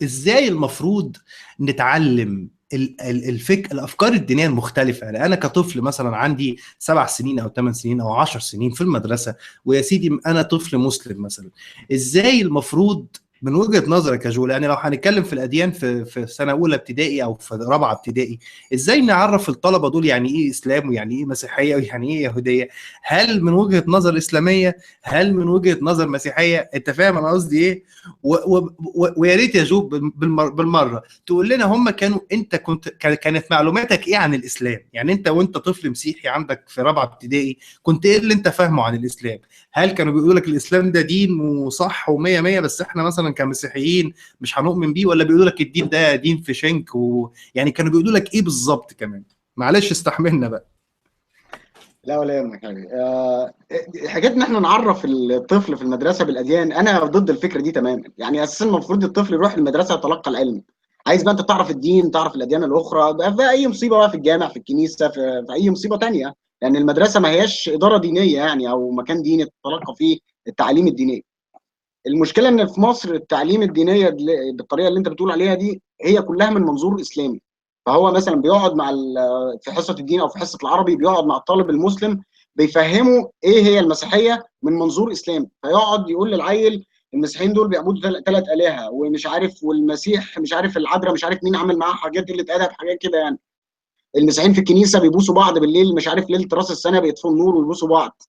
Speaker 1: ازاي المفروض نتعلم الافكار الدينيه المختلفه. يعني انا كطفل مثلا عندي 7 سنين او 8 سنين او 10 سنين في المدرسه، ويا سيدي انا طفل مسلم مثلا، ازاي المفروض من وجهه نظرك يا جول، يعني لو هنتكلم في الاديان في سنه اولى ابتدائي او في رابعه ابتدائي، ازاي نعرف الطلبه دول يعني ايه اسلام ويعني ايه مسيحيه ويعني ايه يهوديه؟ هل من وجهه نظر اسلاميه؟ هل من وجهه نظر مسيحيه؟ انت فاهم انا قصدي ايه؟ ويا ريت يا جو بالمره تقول لنا هم كانوا، انت كانت معلوماتك ايه عن الاسلام؟ يعني انت وانت طفل مسيحي عندك في رابعه ابتدائي كنت ايه اللي انت فاهمه عن الاسلام؟ هل كانوا بيقولوا لك الاسلام ده دين وصح ومية مية بس احنا مثلا كمسيحيين مش هنؤمن بيه، ولا بيقولوا لك الدين ده دين في شنك يعني كانوا بيقولوا لك ايه بالظبط كمان؟ معلش استحملنا بقى.
Speaker 2: لا ولا يهمك حاجه. حاجات ان احنا نعرف الطفل في المدرسه بالاديان، انا ضد الفكره دي تماما. يعني اساسا المفروض الطفل يروح المدرسه يتلقى العلم. عايز بقى انت تعرف الدين، تعرف الاديان الاخرى بقى في اي مصيبه بقى، في الجامع، في الكنيسه، في اي مصيبه تانية. لان المدرسه ما هياش اداره دينيه يعني، او مكان ديني تتلقى فيه التعاليم الدينيه. المشكله ان في مصر التعليم الدينيه بالطريقه اللي انت بتقول عليها دي هي كلها من منظور اسلامي. فهو مثلا بيقعد مع في حصه الدين او في حصه العربي بيقعد مع الطالب المسلم، بيفهمه ايه هي المسيحيه من منظور اسلامي. فيقعد يقول للعيل المسيحيين دول بيعبدوا 3 آلهة ومش عارف، والمسيح مش عارف العذراء مش عارف مين عمل معاه حاجات قله ادب حاجات كده يعني. المسيحيين في الكنيسه بيبوسوا بعض بالليل، مش عارف ليله راس السنه بيطفوا النور ويبوسوا بعض.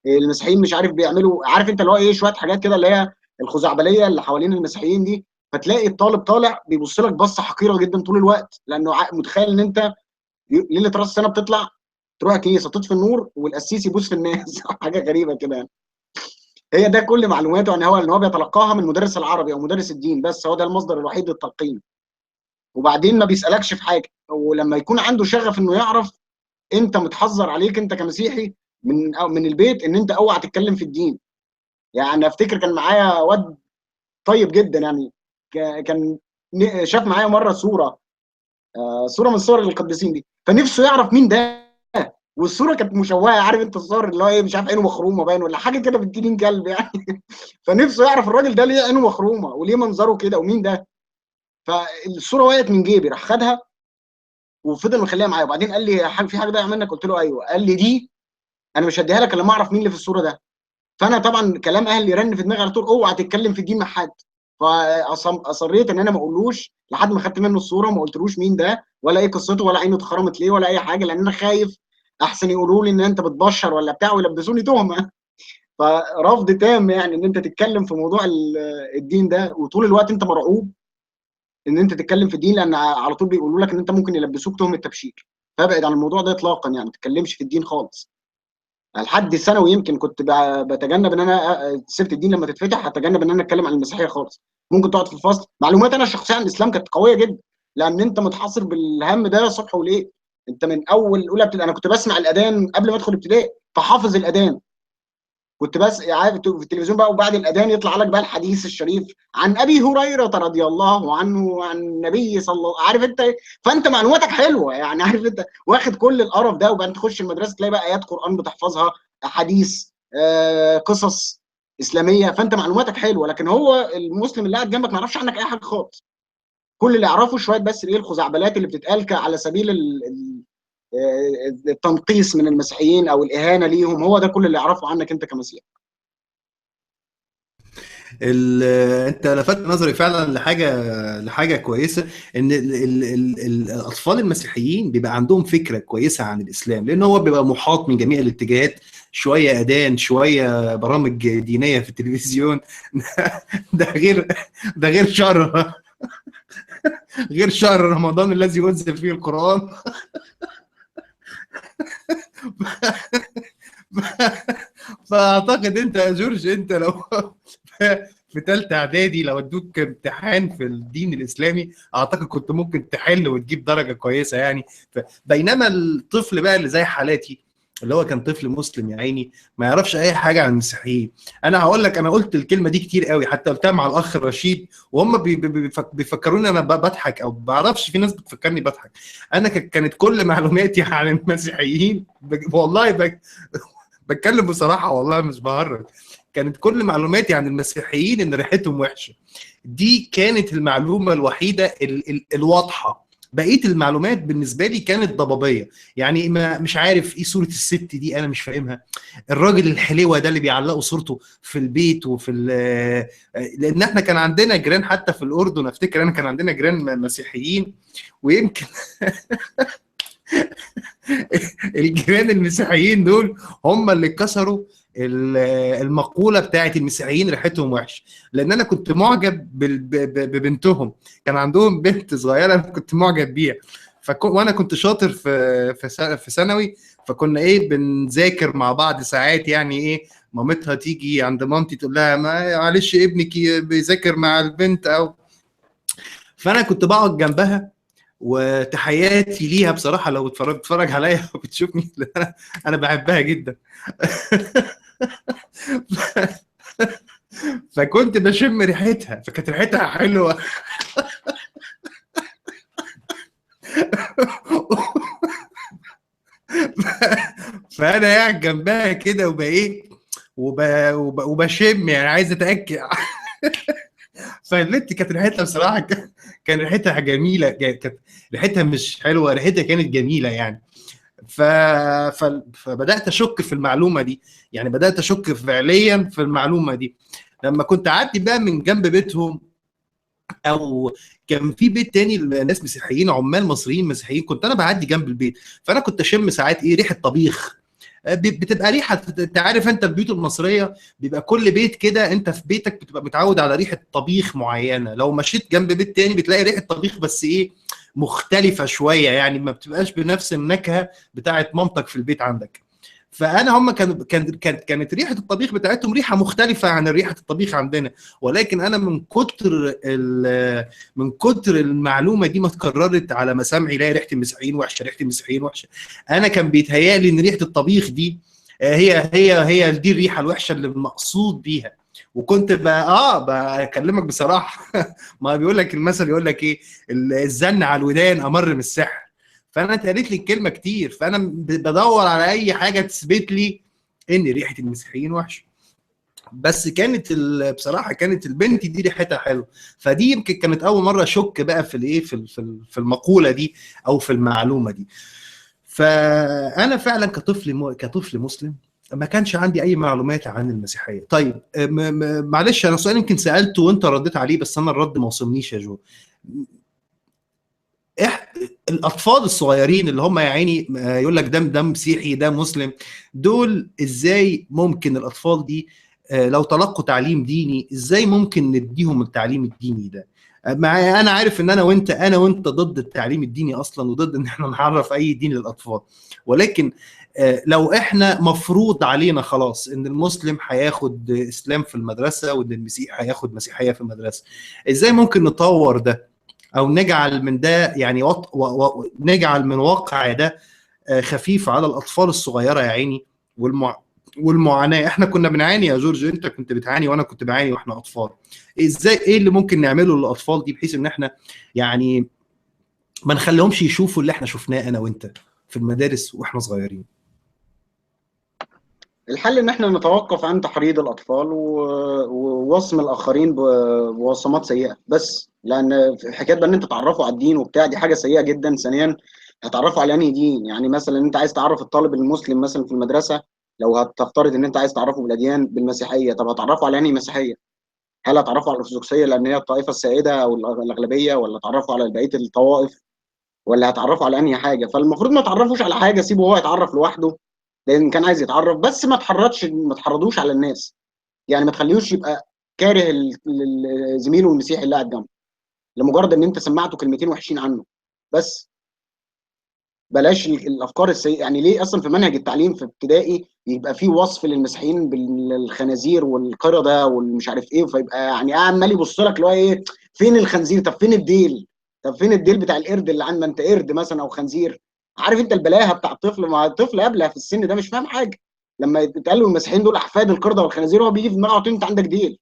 Speaker 2: المسيحيين مش عارف بيعملوا، عارف انت اللي هو ايه، شويه حاجات كده اللي هي الخزعبليه اللي حوالين المسيحيين دي. فتلاقي الطالب طالع بيبص لك بصه حقيره جدا طول الوقت، لانه متخيل ان انت ليله راس السنه بتطلع تروح الكنيسه تطفي النور والقسيس يبوس في الناس حاجه غريبه كده يعني. هي ده كل معلوماته، ان هو بيتلقاها من مدرس العربي او مدرس الدين، بس هو ده المصدر الوحيد للتلقين. وبعدين ما بيسالكش في حاجه. ولما يكون عنده شغف انه يعرف، انت متحذر عليك انت كمسيحي من البيت ان انت اوعى تتكلم في الدين. يعني افتكر كان معايا واد طيب جدا يعني، كان شاف معايا مره صوره، صوره من صور القديسين دي، فنفسه يعرف مين ده. والصوره كانت مشوهه، عارف انت الصور اللي هو ايه، مش عارف عينه مخرومه باين ولا حاجه كده بالتنين كلب يعني. فنفسه يعرف الراجل ده ليه عينه مخرومه وليه منظره كده ومين ده. فالصوره وقعت من جيبي، راح خدها وفضل مخليها معايا. وبعدين قال لي في حاجه ضايعه منك؟ قلت له ايوه. قال لي دي انا مش هديها لك الا لما اعرف مين اللي في الصوره ده. فانا طبعا كلام اهلي رن في دماغي على طول، اوعى تتكلم في الدين مع حد. فاصريت ان انا ما اقولوش لحد ما خدت منه الصوره، ما قلتلوش مين ده ولا ايه قصته ولا عينه اتخرمت ليه ولا اي حاجه، لان انا خايف احسن يقولوا لي ان انت بتبشر ولا بتاع ويلبسوني تهمه. فرفض تام يعني ان انت تتكلم في موضوع الدين ده، وطول الوقت انت مرعوب ان انت تتكلم في الدين، لان على طول بيقولوا لك ان انت ممكن يلبسوك تهمه تبشير. فابعد عن الموضوع ده اطلاقا يعني، ما تتكلمش في الدين خالص. لحد الثانوي يمكن كنت بتجنب ان انا سيره الدين لما تتفتح، هتجنب ان انا اتكلم عن المسيحيه خالص. ممكن تقعد في الفصل، معلومات انا الشخصيه عن الاسلام كانت قويه جدا، لان انت متحصر بالهم ده صبح وليل. انت من اول اولى ابتدائي انا كنت بسمع الاذان قبل ما ادخل ابتدائي، فحافظ الاذان. كنت بس عارف في التلفزيون بقى، وبعد الاذان يطلع لك بقى الحديث الشريف عن ابي هريره رضي الله عنه وعن النبي صلى الله، عارف انت. فانت معلوماتك حلوه يعني، عارف انت واخد كل القرف ده. وبعدين تخش المدرسه تلاقي بقى ايات قران بتحفظها، احاديث، قصص اسلاميه. فانت معلوماتك حلوه، لكن هو المسلم اللي قاعد جنبك ما يعرفش عنك اي حاجه خالص. كل اللي يعرفه شويه بس ايه الخزعبلات اللي بتتقال على سبيل التنقيص من المسيحيين او الاهانه ليهم. هو ده كل اللي يعرفه عنك انت كمسيحي.
Speaker 1: انت لفتت نظري فعلا لحاجه كويسه، ان الاطفال المسيحيين بيبقى عندهم فكره كويسه عن الاسلام، لان هو بيبقى محاط من جميع الاتجاهات، شويه اذان شويه برامج دينيه في التلفزيون. ده غير ده غير شهر غير شهر رمضان الذي انزل فيه القران. فاعتقد انت يا جورج، انت لو في ثالثه اعدادي لو ادوك امتحان في الدين الاسلامي، اعتقد كنت ممكن تحل وتجيب درجه كويسه يعني. بينما الطفل بقى اللي زي حالاتي، اللي هو كان طفل مسلم يا عيني، ما يعرفش اي حاجه عن المسيحيين. انا هقول لك، انا قلت الكلمه دي كتير قوي، حتى قلتها مع الاخ رشيد، وهم بيفكروني انا بضحك، او ما بعرفش، في ناس بتفكرني بضحك. انا كانت كل معلوماتي عن المسيحيين والله بتكلم بصراحه والله مش بهرج، كانت كل معلوماتي عن المسيحيين ان ريحتهم وحشه. دي كانت المعلومه الوحيده الواضحه. بقيه المعلومات بالنسبه لي كانت ضبابيه. يعني ما مش عارف ايه صوره الست دي، انا مش فاهمها. الراجل الحليوه ده اللي بيعلقوا صورته في البيت وفي لان احنا كان عندنا جيران حتى في الاردن، افتكر انا كان عندنا جيران مسيحيين، ويمكن الجيران المسيحيين دول هم اللي كسروا المقوله بتاعت المسيحيين ريحتهم وحش، لان انا كنت معجب ببنتهم. كان عندهم بنت صغيره انا كنت معجب بيها، وانا كنت شاطر في ثانوي، فكنا ايه بنذاكر مع بعض ساعات، يعني ايه مامتها تيجي عند مامتي تقول لها معلش ابنك بيذاكر مع البنت، او فانا كنت بقعد جنبها. وتحياتي ليها بصراحه لو بتتفرج عليا وبتشوفني، لأن انا بحبها جدا. فكنت بشم ريحتها، فكانت ريحتها حلوه. فانا قاعد جنبها كده وبايه وبشم، يعني عايز اتاكد. فالبنت كانت ريحتها بصراحه كان ريحتها جميله، كانت ريحتها مش حلوه، ريحتها كانت جميله يعني. ف... فبدات اشك في المعلومه دي، يعني بدات اشك فعليا في المعلومه دي لما كنت اعدي بقى من جنب بيتهم، او كان في بيت تاني ناس مسيحيين، عمال مصريين مسيحيين، كنت انا بعدي جنب البيت، فانا كنت اشم ساعات ايه ريحه طبيخ. بتبقى ريحه، انت عارف انت البيوت المصريه بيبقى كل بيت كده، انت في بيتك بتبقى متعود على ريحه طبيخ معينه، لو مشيت جنب بيت تاني بتلاقي ريحه طبيخ بس ايه مختلفه شويه، يعني ما بتبقاش بنفس النكهه بتاعت مامتك في البيت عندك. فانا هم كانت ريحه الطبيخ بتاعتهم ريحه مختلفه عن ريحه الطبيخ عندنا، ولكن انا من كتر المعلومه دي ما اتكررت على مسامعي، لا ريحه المسيحيين وحشه، ريحه المسيحيين وحشه. انا كان بيتهيالي ان ريحه الطبيخ دي هي دي الريحه الوحشه اللي المقصود بيها. وكنت بكلمك بصراحه. ما بيقول لك المثل، يقول لك ايه، الزن على الودان امر من السحر. فانا اتقالت لي الكلمه كتير، فانا بدور على اي حاجه تثبت لي ان ريحه المسيحيين وحشه. بس كانت بصراحه كانت البنت دي ريحتها حلوه. فدي يمكن كانت اول مره اشك بقى في الايه في المقوله دي او في المعلومه دي. فانا فعلا كطفل مسلم ما كانش عندي اي معلومات عن المسيحيه. طيب معلش انا سؤال يمكن سالته وانت رديت عليه، بس انا الرد ما وصلنيش يا جو. الاطفال الصغيرين اللي هم يا عيني يقول لك ده مسيحي ده مسلم، دول ازاي ممكن الاطفال دي لو تلقوا تعليم ديني ازاي ممكن نديهم التعليم الديني ده؟ مع انا عارف ان انا وانت ضد التعليم الديني اصلا، وضد ان احنا نعرف اي دين للاطفال، ولكن لو احنا مفروض علينا خلاص ان المسلم هياخد اسلام في المدرسه وان المسيح هياخد مسيحيه في المدرسه، ازاي ممكن نطور ده او نجعل من ده يعني نجعل من واقع ده خفيف على الاطفال الصغيره يا عيني؟ والمعاناه احنا كنا بنعاني يا جورج، انت كنت بتعاني وانا كنت بعاني واحنا اطفال. ازاي ايه اللي ممكن نعمله للاطفال دي بحيث ان احنا يعني ما نخليهمش يشوفوا اللي احنا شفناه انا وانت في المدارس واحنا صغيرين؟
Speaker 2: الحل ان احنا نتوقف عن تحريض الاطفال ووصم الاخرين بوصمات سيئه بس، لان حكايه بقى ان انت تعرفه على الدين وبتاع دي حاجه سيئه جدا. ثانيا هتعرفه على انهي دين؟ يعني مثلا انت عايز تعرف الطالب المسلم مثلا في المدرسه، لو هتفترض ان انت عايز تعرفه بالاديان بالمسيحيه، طب هتعرفه على انهي مسيحيه؟ هل هتعرفه على الارثوذكسيه لان هي الطائفه السائده او الاغلبيه، ولا تعرفه على بقيه الطوائف، ولا هتعرفه على انهي حاجه؟ فالمفروض ما تعرفوش على حاجه، سيبه هو يتعرف لوحده، لان كان عايز يتعرف، بس ما تحرضوش على الناس. يعني ما تخليهوش يبقى كاره زميله المسيحي اللي قاعد جنبه لمجرد ان انت سمعته كلمتين وحشين عنه بس. بلاش الافكار السيئه. يعني ليه اصلا في منهج التعليم في ابتدائي يبقى فيه وصف للمسيحيين بالخنازير والقرده والمش عارف ايه، فيبقى يعني عمال يبص لك اللي هو ايه، فين الخنزير؟ طب فين الديل؟ طب فين الديل بتاع القرد اللي عندنا؟ انت قرد مثلا او خنزير؟ عارف انت البلاهه بتاع الطفل؟ ما الطفل قبلها في السن ده مش فاهم حاجه، لما يتقال له المسيحيين دول احفاد القرده والخنازير هو بيجي في دماغه على طول انت عندك ديل.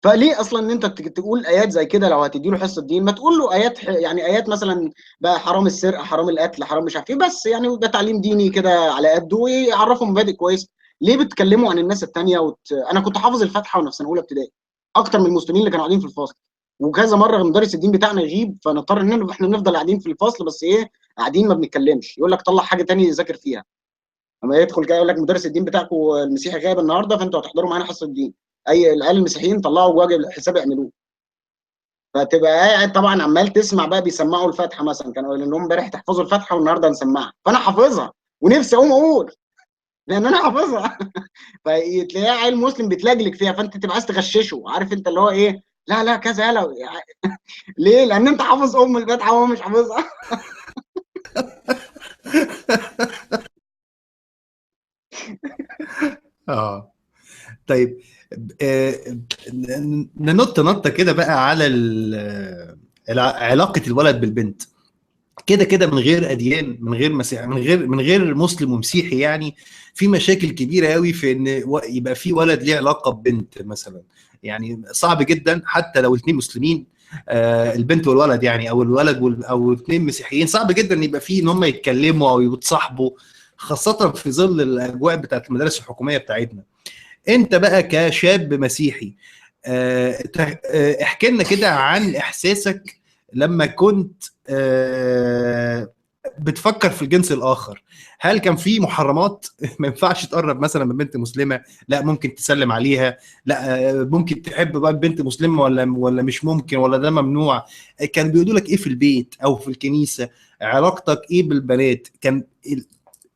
Speaker 2: فليه اصلا ان انت تقول ايات زي كده؟ لو هتدي له حصه دين ما تقول له ايات، يعني ايات مثلا بقى حرام السرقه، حرام القتل، حرام مش عارف ايه، بس يعني ده تعليم ديني كده على قده ويعرفهم مبادئ كويس. ليه بتكلموا عن الناس التانيه انا كنت حافظ الفاتحه وانا في سنه اولى ابتدائي اكتر من المسلمين اللي كانوا قاعدين في الفصل. وكذا مره مدرس الدين بتاعنا يغيب، فنضطر ان احنا نفضل قاعدين في الفصل، بس ايه، قاعدين ما بنتكلمش، يقول لك طلع حاجه تانية يذاكر فيها. اما يدخل كده يقول لك مدرس الدين بتاعكم المسيحي غايب النهارده، فانتوا هتحضروا معانا حصه الدين، اي العيال المسيحيين طلعوا واجب الحساب يعملوه. فتبقى قاعد طبعا عمال تسمع بقى بيسمعوا الفاتحه مثلا، كانوا قايلين لهم امبارح تحفظوا الفاتحه والنهارده نسمعها، فانا حافظها ونفسي اقوم اقول لان انا حافظها. فتلاقيه عيل مسلم بيتلجلج فيها، فانت تبقى عايز تغششه، عارف انت اللي هو ايه، لا لا كذا يلا. ليه؟ لان انت حافظ الفاتحه وهو مش حافظها.
Speaker 1: اه طيب، آه، ننط نطه كده بقى على علاقه الولد بالبنت. كده كده من غير اديان، من غير مسيح، من غير مسلم ومسيحي يعني، في مشاكل كبيره قوي في ان يبقى في ولد ليه علاقه ببنت مثلا. يعني صعب جدا حتى لو الاثنين مسلمين، البنت والولد يعني، او الولد او الاثنين مسيحيين، صعب جدا يبقى في ان هم يتكلموا او يتصاحبوا، خاصه في ظل الاجواء بتاعت المدارس الحكوميه بتاعتنا. انت بقى كشاب مسيحي، احكي لنا كده عن احساسك لما كنت بتفكر في الجنس الاخر. هل كان في محرمات؟ ما ينفعش تقرب مثلا من بنت مسلمه؟ لا ممكن تسلم عليها؟ لا ممكن تحب بقى بنت مسلمه ولا مش ممكن، ولا ده ممنوع؟ كان بيقولوا لك ايه في البيت او في الكنيسه؟ علاقتك ايه بالبنات؟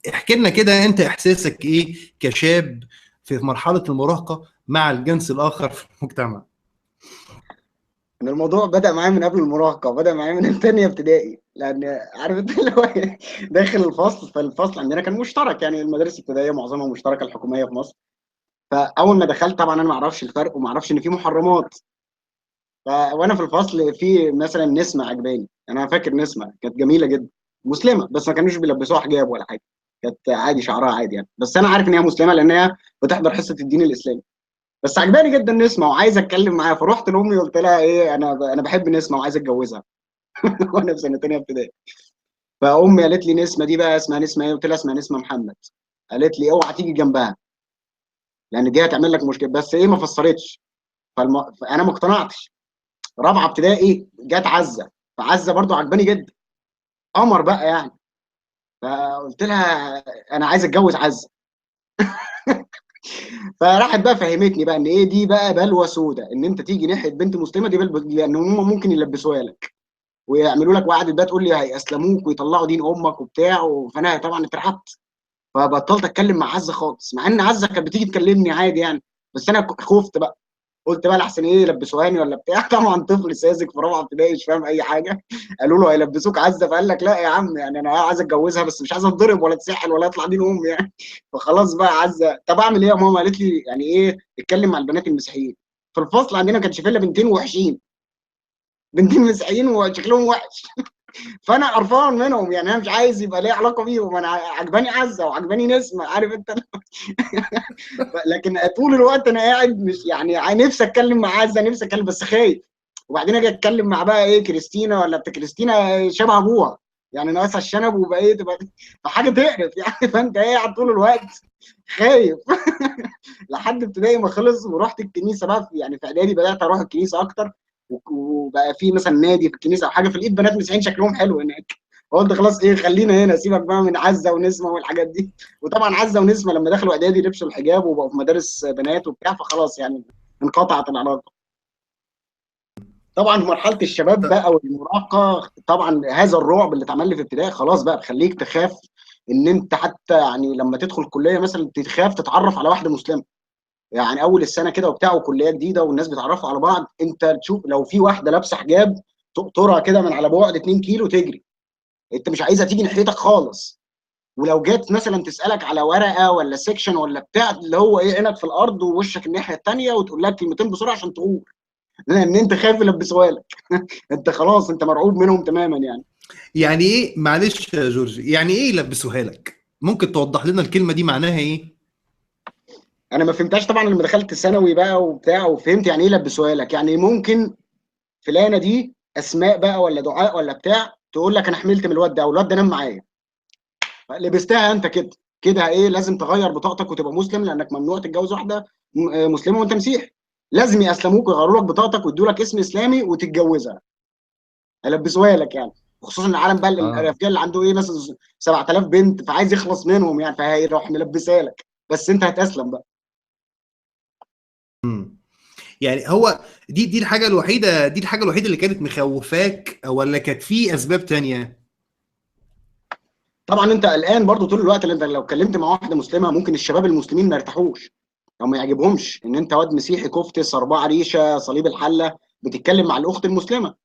Speaker 1: احكي لنا كده انت احساسك ايه كشاب في مرحله المراهقه مع الجنس الاخر في المجتمع.
Speaker 2: ان الموضوع بدا معايا من قبل المراهقه، بدا معايا من الثانيه ابتدائي، لان عارف انت اللي هو إيه، داخل الفصل، فالفصل عندنا كان مشترك، يعني المدارس الابتدائيه معظمها مشتركه الحكوميه في مصر. فاول ما دخلت طبعا انا ما اعرفش الفرق وما اعرفش ان في محرمات. وانا في الفصل في مثلا نسمه عجباني، انا فاكر نسمه كانت جميله جدا، مسلمه بس ما كانوش بيلبسوها حجاب ولا حاجه، كانت عادي شعرها عادي يعني، بس انا عارف ان هي مسلمه لان هي بتحضر حصه الدين الاسلامي. بس عجباني جدا نسمه وعايز اتكلم معاها، فرحت لامي قلت لها ايه، انا بحب نسمه وعايز اتجوزها. وانا في سنه ثانيه ابتدائي. فامي قالت لي نسمه دي بقى اسمها نسمه ايه؟ قلت لها اسمها نسمه محمد. قالت لي اوعى تيجي جنبها لان دي هتعمل لك مشكله، بس ايه ما فسرتش. فانا ما اقتنعتش. رابعه ابتدائي جت عزه، فعزه برضو عجباني جدا، قمر بقى يعني. فقلت لها انا عايز اتجوز عزه. فراحت بقى فهمتني بقى ان ايه دي بقى بلوى سودا، ان انت تيجي ناحيه بنت مسلمه دي لان هم ممكن يلبسوها لك ويعملوا لك، وقعدت بقى تقول لي هيأسلموك ويطلعوا دين امك وبتاع فانا طبعا اترعبت. فبطلت اتكلم مع عزه خالص، مع ان عزه كانت بتيجي تكلمني عادي يعني، بس انا خفت بقى. قلت بقى لحسن ايه يلبسوهاني ولا بتاع. طبعا طفل ساذج في رابعه ابتدائي مش فاهم اي حاجه. قالوا له هيلبسوك عزه، فقال لك لا يا عم، يعني انا عايز اتجوزها بس مش عايز اتضرب ولا اتسحل ولا اطلع دين امي يعني. فخلاص بقى عزه، طب اعمل ايه يا ماما؟ قالت لي يعني ايه اتكلم مع البنات المسيحيين. في الفصل عندنا كانش فيه الا بنتين وحشين، بنتين مسيحيين وشكلهم وحش. فانا قرفان منهم يعني، انا مش عايز يبقى لي علاقه بيهم، انا عجباني عزه وعجباني نسمه، عارف انت. لكن طول الوقت انا قاعد مش يعني نفسي اتكلم مع عزه، نفسي اتكلم بس خايف. وبعدين اجي اتكلم مع بقى ايه كريستينا ولا بتاع كريستينا شبه ابوها، يعني ناقصها الشنب وبقى ايه تبقى فحاجه تقرف يعني. فانت قاعد طول الوقت خايف. لحد ابتدائي ما خلص ورحت الكنيسه بقى، يعني في اعدادي بدات اروح الكنيسه اكتر، وبقى في مثلا نادي في الكنيسه او حاجه، فلقيت بنات مسيحيين شكلهم حلو هناك. قلت خلاص ايه خلينا هنا، سيبك بقى من عزه ونسمه والحاجات دي. وطبعا عزه ونسمه لما دخلوا اعدادي لبسوا الحجاب وبقوا في مدارس بنات وبتاع، فخلاص يعني انقطعت العلاقه. طبعا في مرحله الشباب بقى والمراهقه، طبعا هذا الرعب اللي اتعمل لي في ابتدائي خلاص بقى بخليك تخاف، ان انت حتى يعني لما تدخل كليه مثلا تخاف تتعرف على واحده مسلمه. يعني اول السنه كده وبتاع وكليه جديده والناس بيتعرفوا على بعض، انت تشوف لو في واحده لابسه حجاب تقطرها كده من على بعد 2 كيلو تجري، انت مش عايزها تيجي ناحيتك خالص. ولو جت مثلا تسالك على ورقه ولا سيكشن ولا بتاع، اللي هو ايه عينك في الارض ووشك الناحيه الثانيه وتقول لها كلمتين بسرعه عشان تقول، لان انت خايف يلبسوها لك. انت خلاص انت مرعوب منهم تماما يعني.
Speaker 1: يعني ايه معلش يا جورج، يعني ايه يلبسوها لك؟ ممكن توضح لنا الكلمه دي معناها ايه؟
Speaker 2: انا ما فهمتهاش طبعا لما دخلت ثانوي بقى وبتاع وفهمت يعني ايه يلبسوها لك. يعني ممكن فلانه دي اسماء بقى ولا دعاء ولا بتاع تقول لك انا حملت من الواد ده والواد ده نام معايا، لبستها انت كده كده ايه لازم تغير بطاقتك وتبقى مسلم، لانك ممنوع تتجوز واحده مسلمه وانت مسيحي. لازم ياسلموك ويغيروا لك بطاقتك ويدوا لك اسم اسلامي وتتجوزها، هيلبسوها لك يعني. خصوصا العالم بقى
Speaker 1: اه.
Speaker 2: الرجال اللي عنده ايه مثلا 7000 بنت، فعايز يخلص منهم يعني، فهيروح ملبسها لك، بس انت هتاسلم بقى.
Speaker 1: مم. يعني هو دي الحاجه الوحيده، دي الحاجه الوحيده اللي كانت مخوفاك، ولا كانت في اسباب تانية؟
Speaker 2: طبعا انت قلقان برضو طول الوقت، لان انت لو اتكلمت مع واحده مسلمه ممكن الشباب المسلمين ما يرتاحوش او ما يعجبهمش ان انت واد مسيحي كفتة صرباع ريشه صليب الحله بتتكلم مع الاخت المسلمه،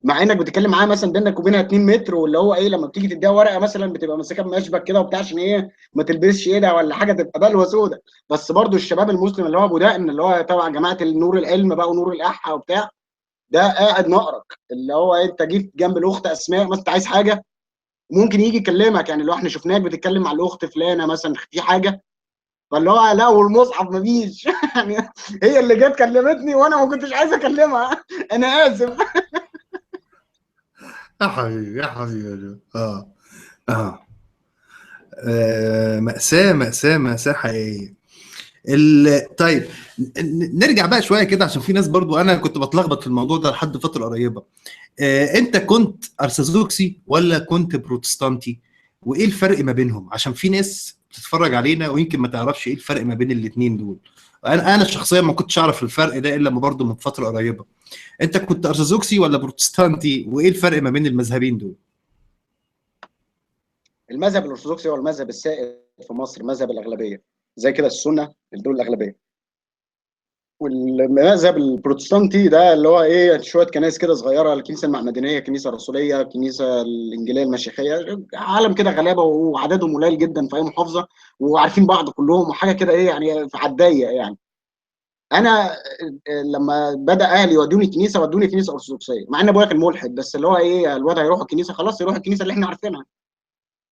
Speaker 2: مع انك بتتكلم معاها مثلا بينك وبينها 2 متر، واللي هو ايه لما بتيجي تديها ورقه مثلا بتبقى ماسكها بمشبك كده وبتاع عشان ايه ما تلبسش ايدها ولا حاجه تبقى بلوه سودا. بس برضو الشباب المسلم اللي هو ابو دقن اللي هو تبع جماعه النور العلم بقى ونور الاحا وبتاع، ده قاعد نقرك اللي هو انت جيت جنب الاخت اسماء مثلا انت عايز حاجه ممكن يجي يكلمك، يعني لو احنا شفناك بتتكلم مع الاخت فلانه مثلا في حاجه، فاللي هو لا والمصحف مفيش يعني هي اللي جت كلمتني وانا ما كنتش عايز اكلمها انا اسف.
Speaker 1: يا حبيبي يا حبيبي. اه. مأساة مأساة مأساة حقيقية. طيب، نرجع بقى شوية كده، عشان في ناس برضو أنا كنت بتلخبط في الموضوع ده لحد فترة قريبة. أنت كنت أرثوذكسي ولا كنت بروتستانتي؟ وإيه الفرق ما بينهم؟ عشان في ناس بتتفرج علينا ويمكن ما تعرفش إيه الفرق ما بين الاتنين دول. أنا شخصيا ما كنتش أعرف الفرق ده إلا برضو من فترة قريبة. أنت كنت أرثوذكسي ولا بروتستانتي؟ وإيه الفرق ما بين المذهبين دول؟
Speaker 2: المذهب الارثوذكسي هو المذهب السائد في مصر، مذهب الاغلبيه زي كده السنه دول الاغلبيه، والمذهب البروتستانتي ده اللي هو ايه شويه كنائس كده صغيره، الكنيسه المعمدانيه، الكنيسه الرسوليه، الكنيسه الانجيليه المسيحيه، عالم كده غلابه وعددهم قليل جدا في اي محافظه وعارفين بعض كلهم وحاجه كده ايه يعني في عدايه يعني. انا لما بدا اهلي يودوني كنيسه ودوني كنيسه ارثوذكسيه، مع ان ابويا كان ملحد، بس اللي هو ايه الواد هيروح الكنيسه خلاص يروح الكنيسه اللي احنا عارفينها.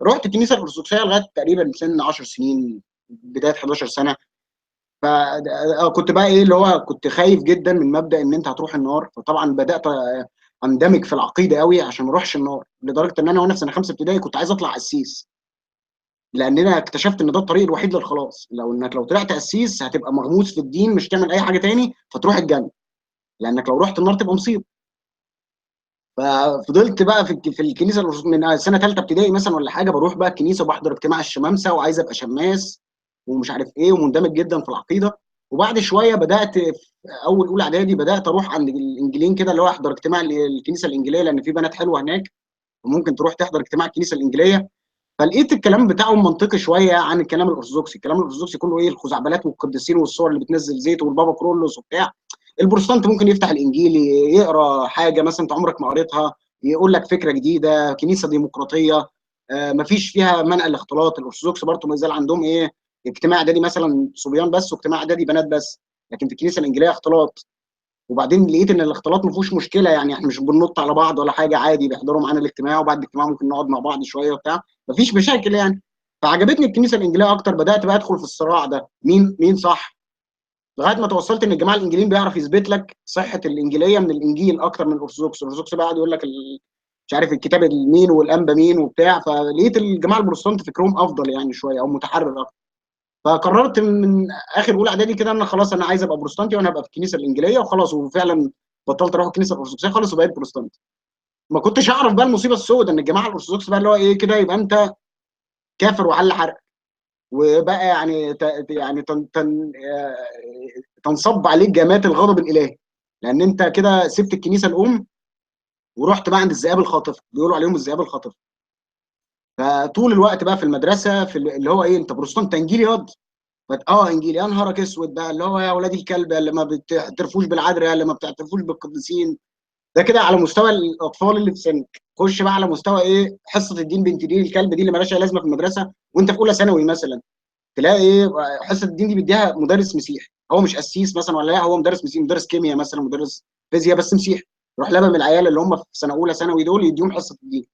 Speaker 2: رحت الكنيسه الارثوذكسيه لغايه تقريبا سن 10 سنين، بدايه 11 سنه. فكنت بقى ايه اللي هو كنت خايف جدا من مبدا ان انت هتروح النار، فطبعا بدات اندمج في العقيده قوي عشان ما اروحش النار، لدرجه ان انا وانا في سنه 5 ابتدائي كنت عايز اطلع قسيس، لان انا اكتشفت ان ده الطريق الوحيد للخلاص، لو طلعت قسيس هتبقى مغموس في الدين مش تعمل اي حاجه تاني فتروح الجنه، لانك لو رحت النار تبقى مصيبه. ففضلت بقى في الكنيسه من سنه ثالثه ابتدائي مثلا ولا حاجه بروح بقى الكنيسه وبحضر اجتماع الشمامسه وعايز ابقى شماس ومش عارف ايه ومندمج جدا في العقيده. وبعد شويه بدات في اولى اعدادي بدات اروح عند الانجيليين كده اللي هو احضر اجتماع الكنيسه الانجيليه لان في بنات حلوه هناك وممكن تروح تحضر اجتماع الكنيسه الانجيليه. فلقيت الكلام بتاعهم منطقي شويه عن الكلام الارثوذكسي، الكلام الارثوذكسي كله ايه الخزعبلات والقديسين والصور اللي بتنزل زيت والبابا كرولوس وبتاع. البروتستانت ممكن يفتح الانجيل يقرا حاجه مثلا انت عمرك ما قريتها، يقول لك فكره جديده، كنيسه ديمقراطيه مفيش فيها منع الاختلاط. الارثوذكس برضه ما زال عندهم ايه اجتماع اعدادي مثلا صبيان بس واجتماع اعدادي بنات بس، لكن في الكنيسه الانجيليه اختلاط. وبعدين لقيت ان الاختلاط ما فيهوش مشكله، يعني احنا مش بننط على بعض ولا حاجه، عادي بيحضروا معانا الاجتماع وبعد الاجتماع ممكن نقعد مع بعض شويه وبتاع، مفيش مشاكل يعني. فعجبتني الكنيسه الانجيليه اكتر، بدات بقى ادخل في الصراع ده مين صح، لغايه ما توصلت ان الجماعه الانجيليين بيعرف يثبت لك صحه الانجيليه من الانجيل اكتر من الارثوذكس. الارثوذكس بقى قاعد يقول لك مش عارف الكتاب مين والانبا مين وبتاع، فلقيت الجماعه البروتستانت فكرهم افضل يعني شويه او متحرر اكتر. فقررت من اخر اولى اعدادي كده ان خلاص انا عايز ابقى بروتستانتي وانا ابقى في الكنيسه الانجيليه وخلاص، وفعلا بطلت اروح الكنيسه الارثوذكسيه خالص وبقيت بروتستانتي. ما كنتش اعرف بقى المصيبه السوداء ان الجماعه الارثوذكس بقى اللي هو ايه كده يبقى انت كافر وحل حرق، وبقى يعني يعني تنصب عليك جامات الغضب الالهي، لان انت كده سبت الكنيسه الام ورحت بقى عند الذئاب الخاطفه، بيقولوا عليهم الذئاب الخاطفه. فطول الوقت بقى في المدرسه في اللي هو ايه انت بروتستانت انجيلي ياض، انجيلي يا نهارك اسود بقى اللي هو يا ولاد الكلب اللي ما بتعترفوش بالعذراء اللي ما بتعترفوش بالقديسين. ده كده على مستوى الاطفال اللي في سنك، خش بقى على مستوى ايه حصه الدين بنت دين الكلب دي اللي مالهاش لازمه في المدرسه وانت في اولى ثانوي مثلا، تلاقي ايه حصه الدين دي بيديها مدرس مسيحي، هو مش قسيس مثلا ولا لا هو مدرس مسيحي، مدرس كيمياء مثلا مدرس فيزياء بس مسيحي، يروح لبم العيال اللي هم في سنه اولى ثانوي دول يديهم حصه الدين.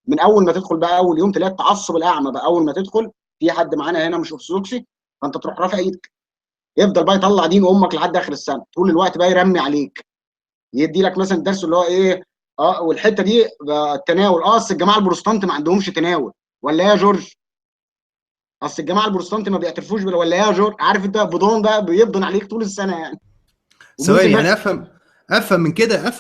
Speaker 2: من اول ما تدخل بقى اول يوم تلاقي التعصب الاعمى بقى، اول ما تدخل في حد معانا هنا مش ارثوذكسي فانت تروح رافع ايدك، يفضل بقى يطلع دين امك لحد اخر السنه طول الوقت بقى يرمي عليك، يدي لك مثلا درس اللي هو ايه والحته دي التناول اصل الجماعه البروتستانت ما عندهمش تناول ولا ايه يا جورج، اصل الجماعه البروتستانت ما بيعترفوش ولا ايه يا جورج، عارف انت بدون بقى بيفضل عليك طول السنه يعني.
Speaker 1: ثواني،
Speaker 2: وممكن
Speaker 1: يعني
Speaker 2: بس.
Speaker 1: افهم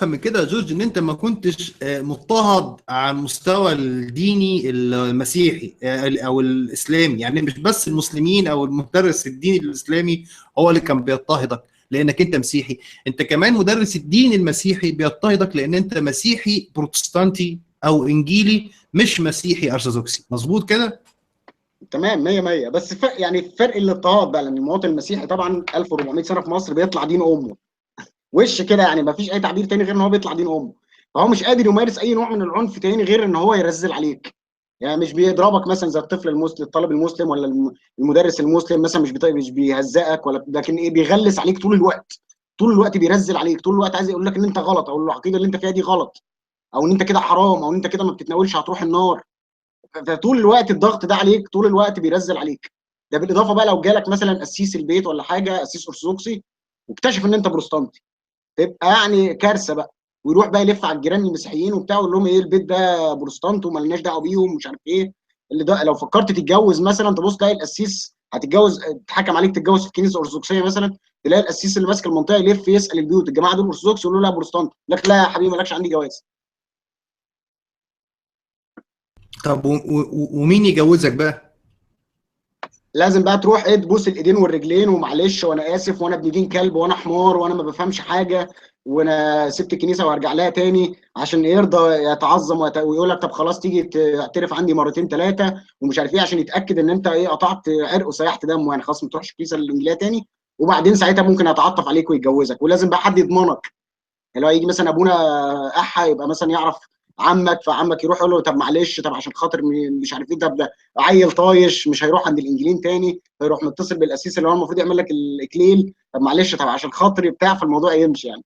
Speaker 1: من كده يا جورج ان انت ما كنتش مضطهد على المستوى الديني المسيحي او الاسلامي، يعني مش بس المسلمين او المدرس الديني الاسلامي هو اللي كان بيضطهدك لانك انت مسيحي، انت كمان مدرس الدين المسيحي بيضطهدك لان انت مسيحي بروتستانتي او انجيلي، مش مسيحي ارثوذكسي، مظبوط كده؟
Speaker 2: تمام 100 100. بس يعني فرق الاضطهاد بقى، لان المواطن المسيحي طبعا 1400 سنه في مصر بيطلع دين امه وش كده، يعني ما فيش اي تعبير تاني غير ان هو بيطلع دين امه. فهو مش قادر يمارس اي نوع من العنف تاني غير ان هو يرزل عليك. يعني مش بيضربك مثلا زي الطفل المسلم، الطالب المسلم، ولا المدرس المسلم مثلا، مش بيهزقك ولا، لكن ايه، بيغلس عليك طول الوقت. طول الوقت بيرزل عليك، طول الوقت عايز يقول لك ان انت غلط، او العقيده اللي انت فيها دي غلط، او ان انت كده حرام، او ان انت كده ما بتتناولش هتروح النار. فطول الوقت الضغط ده عليك، طول الوقت بيرزل عليك. ده بالاضافه بقى لو جالك مثلا قسيس البيت ولا حاجه، قسيس ارثوذكسي، واكتشف ان انت بروتستانتي، تبقى يعني كارثه بقى. ويروح بقى يلف على الجيران المسيحيين وبتاع، ويقول لهم ايه، البيت ده بروتستانت ومالناش دعوه بيهم، مش عارف ايه. اللي ده لو فكرت تتجوز مثلا، تبص تلاقي القسيس هتتجوز، تحكم عليك تتجوز في كنيسه ارثوذكسيه مثلا، تلاقي القسيس اللي ماسك المنطقه يلف يسال البيوت، الجماعه دول ارثوذكس؟ يقولوا له لا بروتستانت. يقول لك لا يا حبيبي مالكش عندي جواز.
Speaker 1: طب ومين يجوزك بقى؟
Speaker 2: لازم بقى تروح ايه، تبوس الايدين والرجلين، ومعلش وانا اسف وانا ابن دين كلب وانا حمار وانا ما بفهمش حاجه، وانا سبت الكنيسه وهرجع لها تاني، عشان يرضى يتعظم ويقول لك طب خلاص تيجي تعترف عندي مرتين ثلاثه ومش عارف ايه، عشان يتاكد ان انت ايه، قطعت عرق وسيحت دمه، يعني خلاص ما تروحش الكنيسه الانجيليه تاني. وبعدين ساعتها ممكن يتعطف عليك ويتجوزك. ولازم بقى حد يضمنك، اللي هو يجي مثلا ابونا احا يبقى مثلا يعرف عمك، فعمك يروح يقول له طب معلش، طب عشان خاطر مش عارف ايه، طب ده عيل طايش مش هيروح عند الانجيلين تاني، فيروح متصل بالاسيس اللي هو المفروض يعمل لك الاكليل، طب معلش طب عشان خاطري بتاع، فالموضوع يمشي يعني.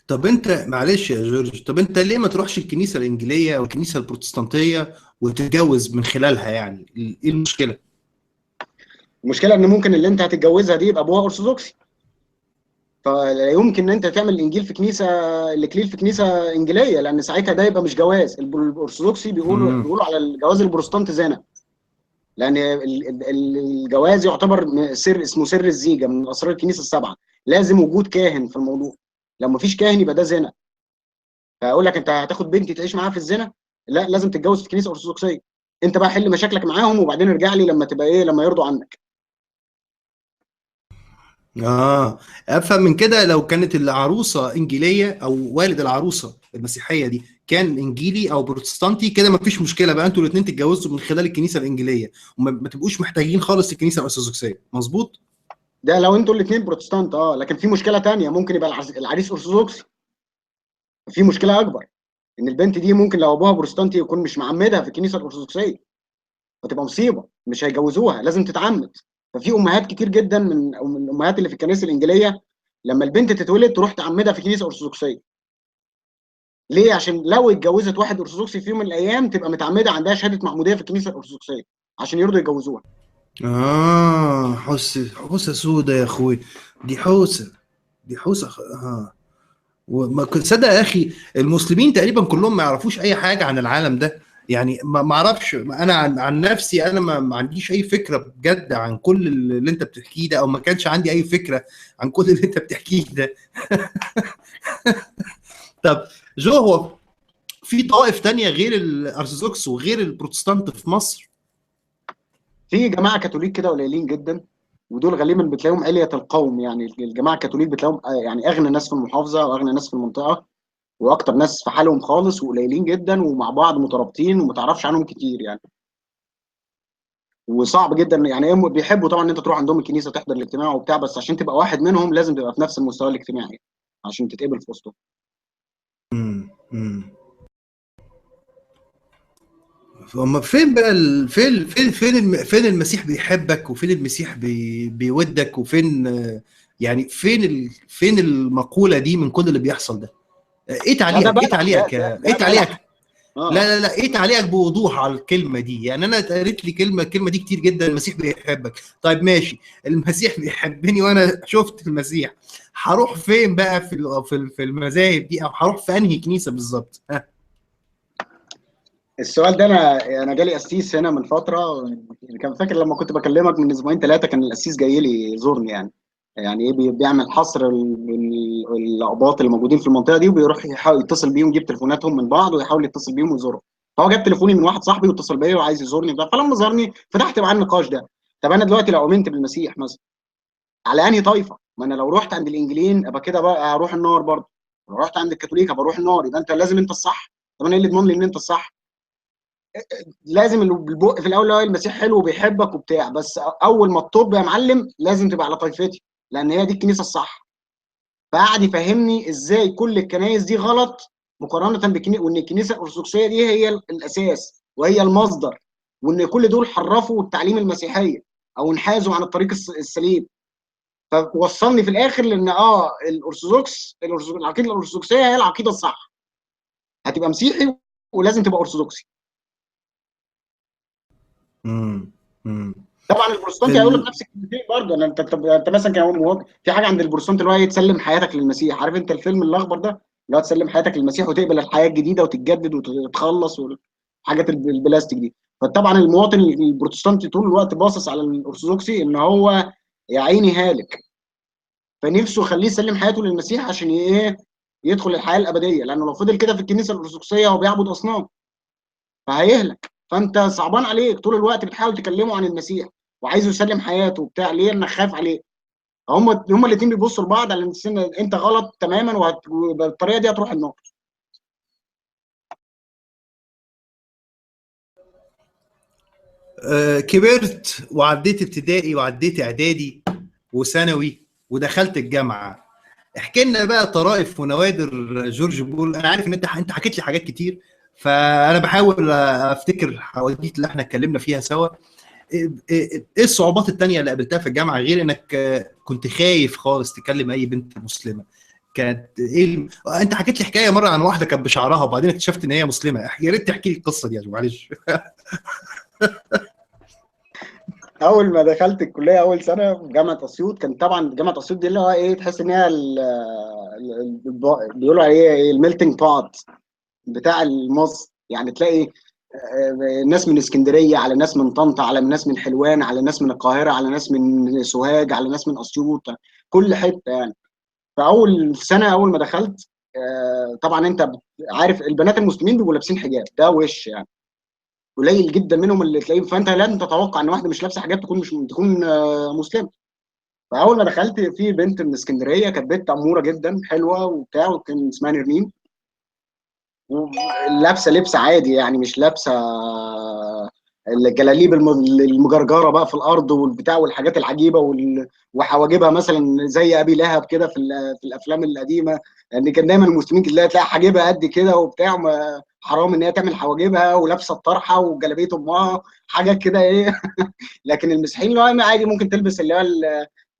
Speaker 1: طب انت معلش يا جورج، طب انت ليه ما تروحش الكنيسه الانجيليه او الكنيسه البروتستانتيه وتتجوز من خلالها؟ يعني ايه المشكله؟
Speaker 2: المشكله ان ممكن اللي انت هتتجوزها دي يبقى ابوها ارثوذكسي، فلا يمكن ان انت تعمل الانجيل في كنيسه، الاكليل في كنيسه انجيليه، لان ساعتها ده يبقى مش جواز. الارثوذكسي
Speaker 1: امم
Speaker 2: بيقولوا على الجواز البروتستانت زنا، لان الجواز يعتبر سر، اسمه سر الزيجه من اسرار الكنيسه السبعه. لازم وجود كاهن في الموضوع، لو مفيش كاهن يبقى ده زنا. فاقول لك انت هتاخد بنتي تعيش معاها في الزنا؟ لا، لازم تتجوز في كنيسه ارثوذكسيه. انت بقى حل مشاكلك معاهم وبعدين ارجع لي لما تبقى ايه، لما يرضوا عنك.
Speaker 1: افهم من كده لو كانت العروسه انجيليه او والد العروسه المسيحيه دي كان انجيلي او بروتستانتي، كده ما فيش مشكله بقى، انتوا الاثنين تتجوزوا من خلال الكنيسه الانجيليه وما ما تبقوش محتاجين خالص الكنيسه الارثوذكسيه، مظبوط؟
Speaker 2: ده لو انتوا الاثنين بروتستانت. لكن في مشكله تانية، ممكن يبقى العريس ارثوذكسي. في مشكله اكبر، ان البنت دي ممكن لو ابوها بروتستانتي يكون مش معمدها في الكنيسه الارثوذكسيه، فتبقى مصيبه، مش هيجوزوها، لازم تتعمد. ففي امهات كتير جدا من الامهات اللي في الكنائس الانجيليه، لما البنت تتولد تروح تعمدها في كنيسه ارثوذكسيه. ليه؟ عشان لو اتجوزت واحد ارثوذكسي في يوم من الايام تبقى متعمده، عندها شهاده معموديه في الكنيسه الارثوذكسيه، عشان يرضوا يجوزوها.
Speaker 1: حوسه سودة يا اخوي، دي حوسه، دي حوسه وما كنت صدق يا اخي، المسلمين تقريبا كلهم ما يعرفوش اي حاجه عن العالم ده، يعني ما اعرفش، انا عن نفسي انا ما عنديش اي فكره بجد عن كل اللي انت بتحكيه ده، او ما كانش عندي اي فكره عن كل اللي انت بتحكيه ده. طب جو، هو في طوائف تانية غير الارثوذكس وغير البروتستانت في مصر؟
Speaker 2: في جماعه كاثوليك كده قليلين جدا، ودول غالبا بتلاقيهم علية القوم. يعني الجماعه الكاثوليك بتلاقيهم يعني اغنى ناس في المحافظه واغنى ناس في المنطقه، واكتر ناس في حالهم خالص، وقليلين جدا ومع بعض مترابطين وما تعرفش عنهم كتير يعني. وصعب جدا يعني، هم بيحبوا طبعا ان انت تروح عندهم الكنيسه تحضر الاجتماع وبتاع، بس عشان تبقى واحد منهم لازم تبقى في نفس المستوى الاجتماعي عشان تتقبل في وسطهم.
Speaker 1: امم هم فين بقى فين المسيح بيحبك، وفين المسيح بيودك، وفين يعني فين المقولة دي من كل اللي بيحصل ده؟ ايه
Speaker 2: لا ده
Speaker 1: تعليقك، ايه
Speaker 2: بلح،
Speaker 1: تعليقك ايه
Speaker 2: ده بلح.
Speaker 1: تعليقك؟ لا
Speaker 2: اه
Speaker 1: لا لا، ايه تعليقك بوضوح على الكلمة دي؟ يعني انا قريت لي الكلمة دي كتير جدا، المسيح بيحبك. طيب ماشي، المسيح بيحبني وانا شفت المسيح، هروح فين بقى في المذاهب دي، او هروح في انهي كنيسة بالظبط؟
Speaker 2: السؤال ده انا جالي قسيس هنا من فتره، يعني كان فاكر لما كنت بكلمك من اسبوعين ثلاثه، كان القسيس جاي لي يزورني يعني. يعني ايه بيعمل حصر الاقباط اللي موجودين في المنطقه دي، وبيروح يحاول يتصل بيهم، يجيب تليفوناتهم من بعض ويحاول يتصل بيهم ويزورهم. فهو جاب تليفوني من واحد صاحبي واتصل بيا وعايز يزورني بقى، فلما زارني فتحت معاه النقاش ده. طب انا دلوقتي لو امنت بالمسيح مثلا، على انهي طائفه؟ ما انا لو رحت عند الانجيليين ابقى كده بقى هروح النار برضه، لو رحت عند الكاثوليك ابقى اروح النار، يبقى انت لازم انت الصح. طب انا ايه اللي يضمن لي ان انت الصح؟ لازم بالبق في الاول، المسيح حلو وبيحبك وبتاع، بس اول ما تطب يا معلم لازم تبقى على طائفتي، لان هي دي الكنيسه الصح. فقعد يفهمني ازاي كل الكنائس دي غلط مقارنه بالكنيسه، وان الكنيسه الارثوذكسيه دي هي الاساس وهي المصدر، وان كل دول حرفوا التعليم المسيحيه او انحازوا عن الطريق السليم. فوصلني في الاخر لان العقيده الارثوذكسيه هي العقيده الصح. هتبقى مسيحي ولازم تبقى ارثوذكسي.
Speaker 1: امم امم
Speaker 2: طبعا البروتستانتي هيقول لك
Speaker 1: ال...
Speaker 2: نفس الكلمتين برضه. انت مثلا في حاجه عند البروتستانت اللي هو تسلم حياتك للمسيح. عارف انت الفيلم الاخضر ده اللي هو تسلم حياتك للمسيح وتقبل الحياه الجديده وتتجدد وتتخلص والحاجات البلاستيك دي. فطبعا المواطن البروتستانتي طول الوقت باصص على الارثوذكسي ان هو يا عيني هالك، فنفسه يخليه يسلم حياته للمسيح عشان ايه؟ يدخل الحياه الابديه، لانه لو فضل كده في الكنيسه الارثوذكسيه هو بيعبد اصنام فهيهلك. فانت صعبان عليك طول الوقت بتحاول تكلمه عن المسيح وعايزه يسلم حياته وبتاع، ليه؟ انك خايف عليه. هم الاثنين بيبصوا لبعض على ان انت غلط تماما وبالطريقه دي هتروح النار.
Speaker 1: كبرت وعديت ابتدائي وعديت اعدادي وثانوي ودخلت الجامعه. احكي لنا بقى طرائف ونوادر جورج بول. انا عارف ان انت حكيت لي حاجات كتير، فانا بحاول افتكر الحواديت اللي احنا اتكلمنا فيها سوا. ايه الصعوبات التانية اللي قابلتها في الجامعة غير انك كنت خايف خالص تكلم اي بنت مسلمة؟ كانت ايه انت حكيت لي حكاية مرة عن واحدة كانت بشعرها وبعدين اكتشفت ان هي مسلمة. يا ريت تحكي لي القصة دي يا جو، معلش.
Speaker 2: اول ما دخلت الكليه اول سنه في جامعه اسيوط، كان طبعا جامعه اسيوط دي اللي هو ايه، تحس ان هي بيقولوا عليه ايه، الميلتنج بوت بتاع مصر. يعني تلاقي ناس من اسكندريه، على ناس من طنطا، على ناس من حلوان، على ناس من القاهره، على ناس من سوهاج، على ناس من اسيوط، كل حته يعني. فاول سنه اول ما دخلت، طبعا انت عارف البنات المسلمين بيبقوا لابسين حجاب، ده وش يعني قليل جدا منهم اللي تلاقيه. فانت لازم تتوقع ان واحده مش لابسه حجاب تكون مش تكون مسلمه. فاول ما دخلت في بنت من اسكندريه، كانت بنت اموره جدا حلوه وبتاع، وكان اسمها نرمين، لابسه لبس عادي يعني، مش لابسه الجلاليب المجرجره بقى في الارض والبتاع والحاجات العجيبه وحواجبها مثلا زي ابي لهب كده في الافلام القديمه. يعني كان دايما المسلمين تلاقي حاجبها قد كده وبتاع، حرام ان هي تعمل حواجبها، ولابسه الطرحه وجلابيه امها، حاجات كده ايه. لكن المسيحيين اللي هو عادي ممكن تلبس اللي هو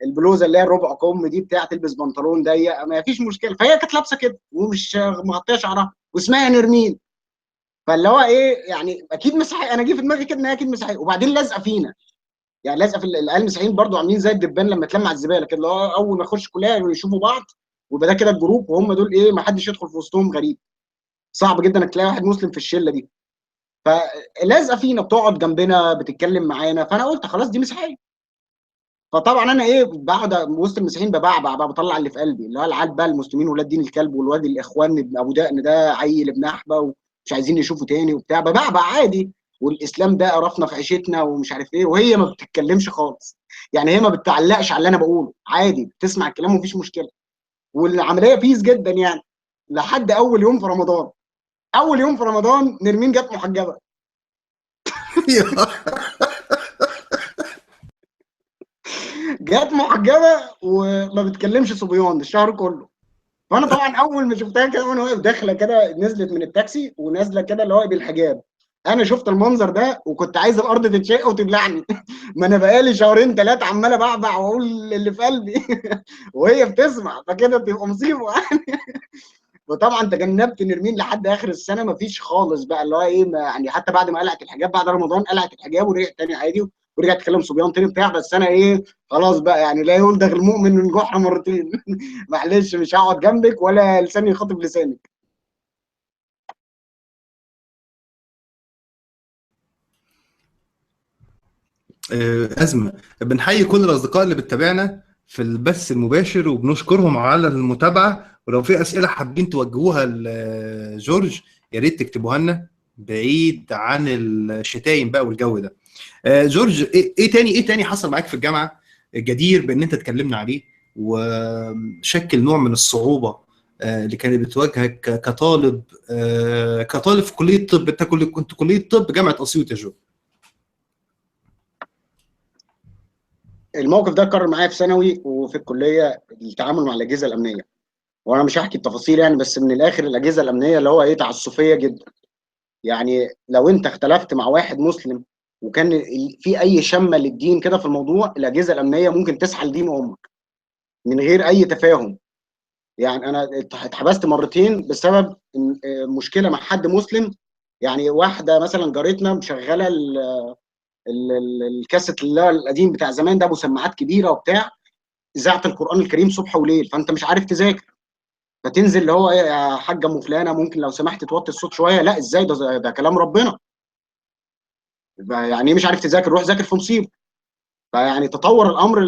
Speaker 2: البلوزه اللي هي الربع كم دي بتاع، تلبس بنطلون ضيق ما فيش مشكله. فهي كانت لابسه كده ومش مغطيه شعرها واسمها نرمين. فاللي هو ايه يعني اكيد مسيحي، انا جه في دماغي كده ان هي اكيد مسيحي. وبعدين لازقه فينا، يعني لازقه في العيال المسيحيين برضو عاملين زي الدبان لما تلمع الزباله كده، اللي هو اول ما يخش كليه يشوفوا بعض ويبقى ده كده الجروب، وهم دول ايه، ما حدش يدخل في وسطهم غريب. صعب جدا انك تلاقي واحد مسلم في الشله دي. فلازقه فينا، بتقعد جنبنا، بتتكلم معانا. فانا قلت خلاص دي مسيحيه. فطبعا انا ايه، بقعد وسط المسيحيين ببعبع بقى، بطلع اللي في قلبي، اللي هو العيال بقى المسلمين ولاد دين الكلب، والواد الاخوان ابن ابو دقن ده عيل ابن احبه ومش عايزين نشوفه تاني وبتاع، ببعبع عادي. والاسلام ده قرفنا في عيشتنا ومش عارف ايه، وهي ما بتتكلمش خالص. يعني هي ما بتعلقش على اللي انا بقوله، عادي بتسمع الكلام ومفيش مشكله. والعمليه بيس جدا يعني. لحد اول يوم في رمضان، اول يوم في رمضان نرمين جت محجبه. جت محجبه وما بتكلمش صبيان الشهر كله. فانا طبعا اول ما شفتها كده وانا واقف داخله كده، نزلت من التاكسي ونازله كده اللي هو بالحجاب. انا شفت المنظر ده وكنت عايز الارض تتشق وتبلعني. ما انا بقالي شهرين ثلاثه عمال بعبع واقول اللي في قلبي. وهي بتسمع، فكده تبقى مصيبه. وطبعا تجنبت نرمين لحد اخر السنه، ما فيش خالص بقى اللي هو ايه، يعني حتى بعد ما قلعت الحجاب بعد رمضان قلعت الحجاب ورجعت تاني عادي، ورجعت تكلم صبيان تاني بتاع. بس انا ايه، خلاص بقى يعني لا يلدغ المؤمن من جحر مرتين. معلش مش هقعد جنبك ولا لساني يخاطب لسانك.
Speaker 1: أزمة. بنحيي كل الأصدقاء اللي بتتابعنا في البث المباشر، وبنشكرهم على المتابعة. ولو في أسئلة حابين توجهوها لجورج يا ريت تكتبوها لنا، بعيد عن الشتايم بقى والجو ده. جورج، ايه تاني حصل معاك في الجامعة جدير بان انت تكلمنا عليه، وشكل نوع من الصعوبة اللي كانت بتواجهك كطالب، كطالب في كلية الطب؟ انت كنت كلية طب جامعة اسيوط يا جو.
Speaker 2: الموقف ده اتكرر معايا في ثانوي وفي الكليه، التعامل مع الاجهزه الامنيه. وانا مش هحكي التفاصيل يعني، بس من الاخر الاجهزه الامنيه اللي هو ايه تعسفيه جدا. يعني لو انت اختلفت مع واحد مسلم وكان في اي شمه للدين كده في الموضوع، الاجهزه الامنيه ممكن تسحل دين امك من غير اي تفاهم. يعني انا اتحبست مرتين بسبب مشكله مع حد مسلم. يعني واحده مثلا جارتنا مشغله الكاسيت اللي هو القديم بتاع زمان ده، ابو سماعات كبيره وبتاع، اذاعه القران الكريم صبح وليل، فانت مش عارف تذاكر. فتنزل اللي هو ايه، يا حاجه ام فلانه ممكن لو سمحت توطي الصوت شويه، لا ازاي، ده كلام ربنا. يعني ايه مش عارف تذاكر؟ روح ذاكر في مصيبه. فيعني تطور الامر،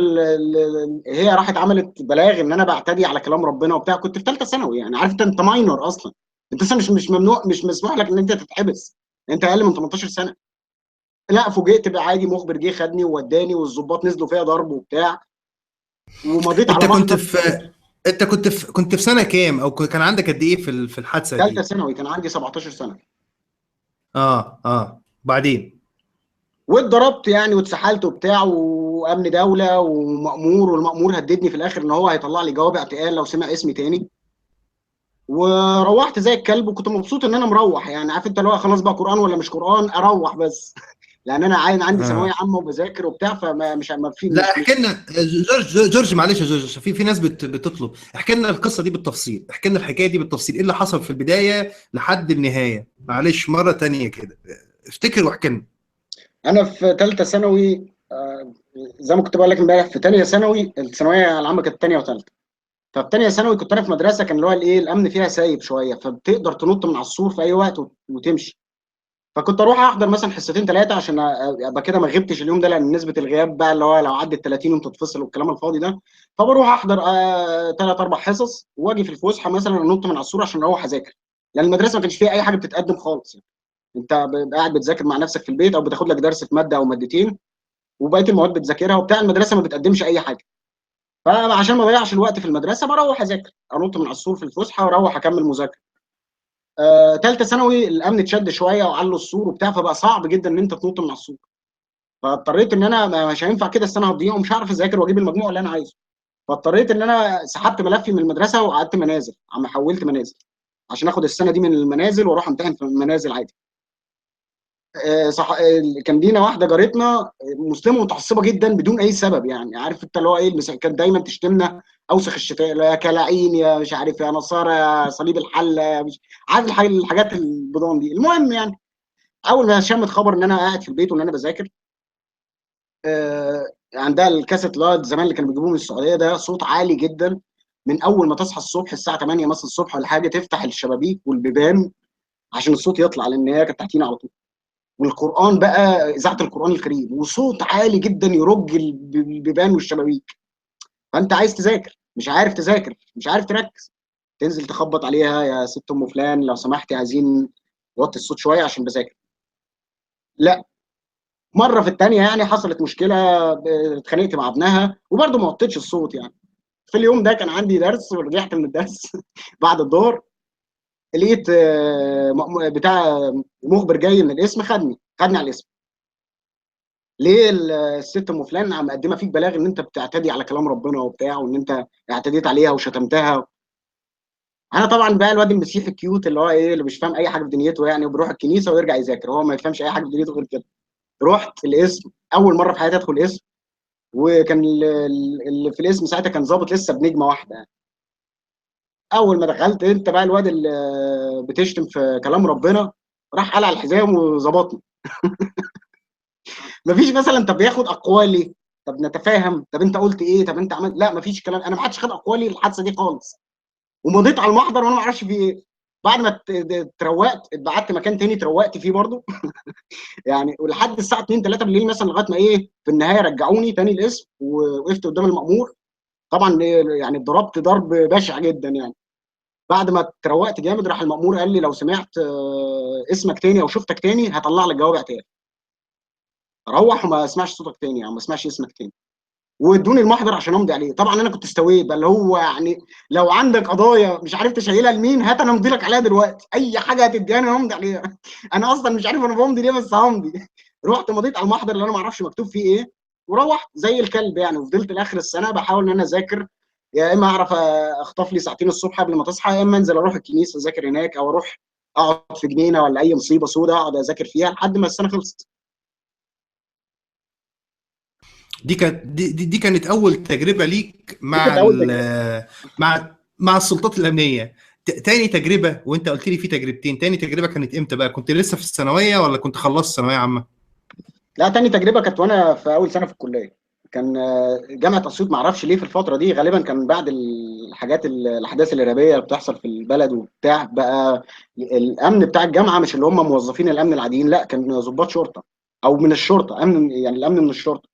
Speaker 2: هي راحت عملت بلاغ ان انا بعتدي على كلام ربنا وبتاع. كنت في ثالثه ثانوي، يعني عارف انت ماينور اصلا. انت اصلا مش ممنوع، مش مسموح لك ان انت تتحبس، انت اقل من 18 سنه. لا فوجئت بعادي، مخبر جه خدني ووداني، والظباط نزلوا فيها ضرب وبتاع، ومضيت
Speaker 1: انت
Speaker 2: على
Speaker 1: كنت
Speaker 2: محضر.
Speaker 1: في انت كنت في سنة كام، او كان عندك قد ايه في الحادثة
Speaker 2: ثالثه
Speaker 1: دي؟
Speaker 2: ثانوي كان عندي 17 سنه.
Speaker 1: بعدين.
Speaker 2: واتضربت يعني واتسحلت وبتاع، وامن دوله ومأمور، والمأمور هددني في الاخر ان هو هيطلع لي جواب اعتقال لو سمع اسمي تاني. وروحت زي الكلب، وكنت مبسوط ان انا مروح. يعني عارف انت اللي هو خلاص بقى، قرآن ولا مش قرآن اروح بس. لان انا عندي ثانويه
Speaker 1: اه
Speaker 2: عامه وبذاكر وبتاع، فما مش ما في
Speaker 1: لا،
Speaker 2: مش
Speaker 1: احكي لنا جورج معلش يا جورج، في ناس بتطلب، احكي لنا القصه دي بالتفصيل، احكي لنا الحكايه دي بالتفصيل، ايه اللي حصل في البدايه لحد النهايه، معلش مره تانية كده، افتكر واحكي لنا.
Speaker 2: انا في ثالثه ثانوي. زي ما كنت بقول لك امبارح، في ثانيه ثانوي الثانويه العامه كانت ثانيه وثالثه. ففي ثانيه ثانوي كنت انا في مدرسه كان اللي هو الايه الامن فيها سايب شويه، فبتقدر تنط من على السور في اي وقت وتمشي. فكنت اروح احضر مثلا حصتين ثلاثه عشان ابقى كده ما غبتش اليوم ده، لان نسبه الغياب بقى اللي هو لو عدت 30 وانت تتفصل والكلام الفاضي ده. فبروح احضر ثلاث اربع حصص، واجي في الفسحه مثلا انط من على السور عشان اروح اذاكر. لان المدرسه ما كانش فيها اي حاجه بتتقدم خالص يعني. انت قاعد بتذاكر مع نفسك في البيت، او بتاخد لك درس في ماده او مادتين، وبقيه المواد بتذاكرها وبتاع. المدرسه ما بتقدمش اي حاجه. فعشان ما اضيعش الوقت في المدرسه بروح اذاكر، انط من على السور في الفسحه واروح اكمل مذاكره. ثالثه ثانوي الامن اتشد شويه وعلوا السور وبتاع، فبقى صعب جدا ان انت تنط من على السور. فاضطريت ان انا مش هينفع كده، السنه هتضيع ومش هعرف اذاكر واجيب المجموع اللي انا عايزه. فاضطريت ان انا سحبت ملفي من المدرسه وقعدت منازل، عم حولت منازل عشان اخد السنه دي من المنازل واروح امتحن في المنازل عادي. صح. كان لينا واحده جارتنا مسلمه متعصبه جدا بدون اي سبب. يعني عارف انت اللي هو ايه، كانت دايما تشتمنا اوسخ الشتاء، يا كلاعين يا مش عارف يا نصارى يا صليب الحله يا مش عارف الحاجات البضان دي. المهم يعني، اول ما شمت خبر ان انا قاعد في البيت وان انا بذاكر، عندها الكاسيت اللي هو زمان اللي كانوا بيجيبوه من السعوديه ده، صوت عالي جدا. من اول ما تصحى الصبح الساعه 8 مثلا الصبح ولا حاجه، تفتح الشبابيك والبيبان عشان الصوت يطلع، لان هي كانت تحتينا على طول. والقران بقى، اذاعه القران الكريم، وصوت عالي جدا يرج البيبان والشبابيك. فانت عايز تذاكر مش عارف تذاكر، مش عارف تركز. تنزل تخبط عليها، يا ست ام فلان لو سمحتي عايزين وطي الصوت شويه عشان بذاكر. لا. مره في الثانيه يعني حصلت مشكله، اتخانقت مع ابنها وبرده ما وطيتش الصوت يعني. في اليوم ده كان عندي درس ورجعت من الدرس بعد الظهر. لقيت بتاع مخبر جاي من القسم، خدني على الاسم. ليه الست ام فلان عم مقدمه فيك بلاغ ان انت بتعتدي على كلام ربنا وبتاع، وان انت اعتديت عليها وشتمتها. انا طبعا بقى الواد المسيحي الكيوت اللي هو ايه، اللي مش فاهم اي حاجه في دنيته يعني، وبيروح الكنيسه ويرجع يذاكر، هو ما يفهمش اي حاجه في دنيته غير كده. رحت القسم، اول مره في حياتي ادخل القسم. وكان اللي في القسم ساعتها كان ظابط لسه بنجمه واحده يعني. اول ما دخلت، انت بقى الواد اللي بتشتم في كلام ربنا راح قلع الحزام وظبطني. مفيش مثلا طب ياخد اقوالي، طب نتفاهم، طب انت قلت ايه، طب انت عملت، لا مفيش كلام. انا ما حدش خد اقوالي الحادثه دي خالص. ومضيت على المحضر وانا ما اعرفش في ايه. بعد ما اتروقت اتبعت مكان تاني اتروقت فيه برضه. يعني ولحد الساعه 2 3 بالليل مثلا، لغايه ما ايه في النهايه رجعوني تاني القسم، ووقفت قدام المأمور. طبعا يعني ضربت ضرب بشع جدا يعني. بعد ما اتروقت جامد راح المأمور قال لي لو سمعت اسمك تاني او شفتك تاني هطلع لك جواب اعتراف. روح وما اسمعش صوتك تاني او ما اسمعش اسمك تاني. وادوني المحضر عشان امضي عليه. طبعا انا كنت استويت بقى اللي هو يعني لو عندك قضايا مش عارف تشيلها لمين هات انا امضي لك عليها دلوقتي، اي حاجه هتديها انا همضي عليها. انا اصلا مش عارف انا بمضي ليه بس همضي. رحت مضيت على المحضر اللي انا ما اعرفش مكتوب فيه ايه، وروحت زي الكلب يعني. وفضلت لاخر السنه بحاول ان انا اذاكر، يا اما اعرف اخطف لي ساعتين الصبح قبل ما تصحى، يا اما انزل اروح الكنيسه اذاكر هناك، او اروح اقعد في جنينه ولا اي مصيبه سوداء اقعد اذاكر فيها لحد ما السنه خلصت.
Speaker 1: دي كانت اول تجربه ليك
Speaker 2: دي
Speaker 1: مع
Speaker 2: كانت اول تجربه.
Speaker 1: مع السلطات الامنيه. تاني تجربه، وانت قلت لي في تجربتين، تاني تجربه كانت امتى بقى؟ كنت لسه في الثانويه ولا كنت خلصت ثانويه عامه؟
Speaker 2: لا، تاني تجربه كانت وانا في اول سنه في الكليه. كان جامعه اسيوط، ما اعرفش ليه في الفتره دي، غالبا كان بعد الحاجات الاحداث الارهابيه اللي بتحصل في البلد وبتاع بقى. الامن بتاع الجامعه مش اللي هم موظفين الامن العاديين، لا كان ضباط شرطه او من الشرطه، امن يعني الامن من الشرطه.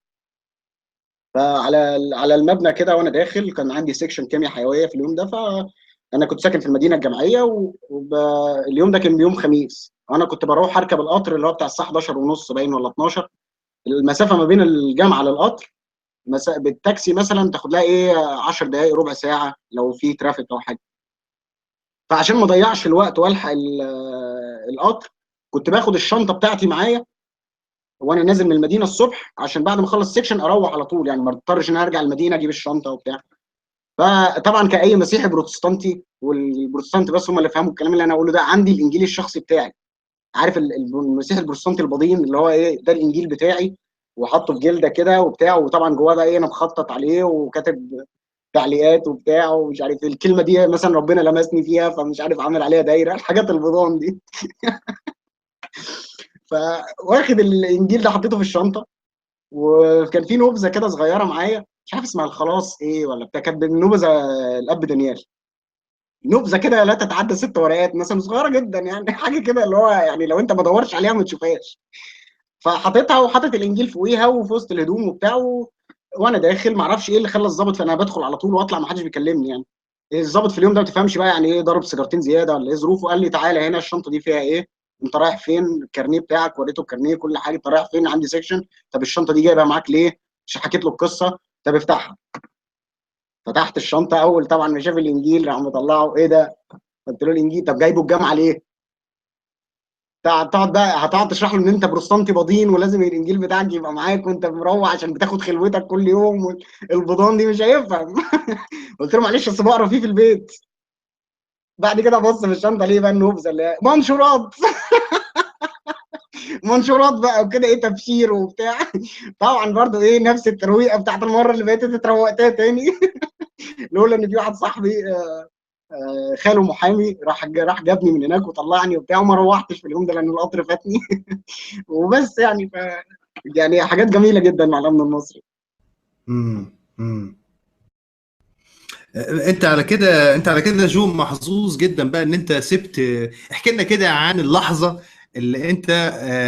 Speaker 2: فعلى المبنى كده وانا داخل كان عندي سيكشن كيمياء حيويه في اليوم ده. فانا كنت ساكن في المدينه الجامعيه، واليوم ده كان يوم خميس، وانا كنت بروح اركب القطر اللي هو بتاع الساعه 11 ونص باين ولا 12. المسافه ما بين الجامعه للقطر بالتاكسي مثلا تاخد لها ايه 10 دقائق ربع ساعه لو في ترافيك او حاجه. فعشان ما اضيعش الوقت والحق القطر، كنت باخد الشنطه بتاعتي معايا وانا نازل من المدينه الصبح، عشان بعد ما اخلص سيكشن اروح على طول يعني، ما اضطرش ان أنا ارجع المدينه اجيب الشنطه وبتاع. فطبعا كاي مسيحي بروتستانتي، والبروتستانت بس هم اللي فهموا الكلام اللي انا اقوله ده، عندي الانجيل الشخصي بتاعي. عارف المسيحي البروتستانتي البضين اللي هو ايه ده الانجيل بتاعي، وحاطه في جلده كده وبتاع، وطبعا جواه بقى ايه انا مخطط عليه وكاتب تعليقات وبتاع ومش عارف إيه. الكلمه دي مثلا ربنا لمسني فيها فمش عارف عامل عليها دايره، الحاجات البضان دي. فواخد الانجيل ده حطيته في الشنطه. وكان في نبذه كده صغيره معايا مش عارف اسمها الخلاص ايه ولا بتاع، كانت نبذه الاب دانيال. نبذه كده لا تتعدى 6 ورقات مثلا، صغيره جدا يعني. حاجه كده اللي هو يعني لو انت ما دورش عليها ما تشوفهاش. فحطيتها وحطيت الانجيل فوقيها وفي وسط الهدوم وبتاع وانا داخل ما اعرفش ايه اللي خلى الظابط، فانا بدخل على طول واطلع ما حدش بيكلمني يعني. الظابط في اليوم ده ما تفهمش بقى يعني ايه ضرب سيجارتين زياده ولا ايه ظروفه، قال لي تعالى هنا الشنطه دي فيها ايه، انت رايح فين، الكارنيه بتاعك، وريته الكارنيه كل حاجه، انت رايح فين، عندي سيكشن. طب الشنطه دي جايبها معاك ليه؟ مش حكيت له القصه. طب افتحها. فتحت الشنطه، اول طبعا ما شاف الانجيل راح مطلعه، ايه ده؟ قلت له الانجيل. طب جايبه الجامعه ليه؟ تقعد بقى هتقعد تشرح له ان انت بروستانتي بضين ولازم الانجيل بتاعك يبقى معاك وانت مروح عشان بتاخد خلوتك كل يوم. البضان دي مش هيفهم. قلت له معلش اصل بقرا فيه في البيت. بعد كده بص في الشنطه ليه بقى النبذه اللي هي منشورات. منشورات بقى وكده ايه تبشير وبتاع. طبعا برضو ايه نفس الترويقه بتاعت المره اللي فاتت اتروقتها تاني. لولا ان في واحد صاحبي خاله محامي راح جابني من هناك وطلعني وبتاع، وما روحتش في اليوم ده لان القطر فاتني. وبس يعني يعني حاجات جميله جدا مع الامن المصري.
Speaker 1: امم انت على كده جو محظوظ جدا بقى ان انت سبت. احكي لنا كده عن اللحظه اللي انت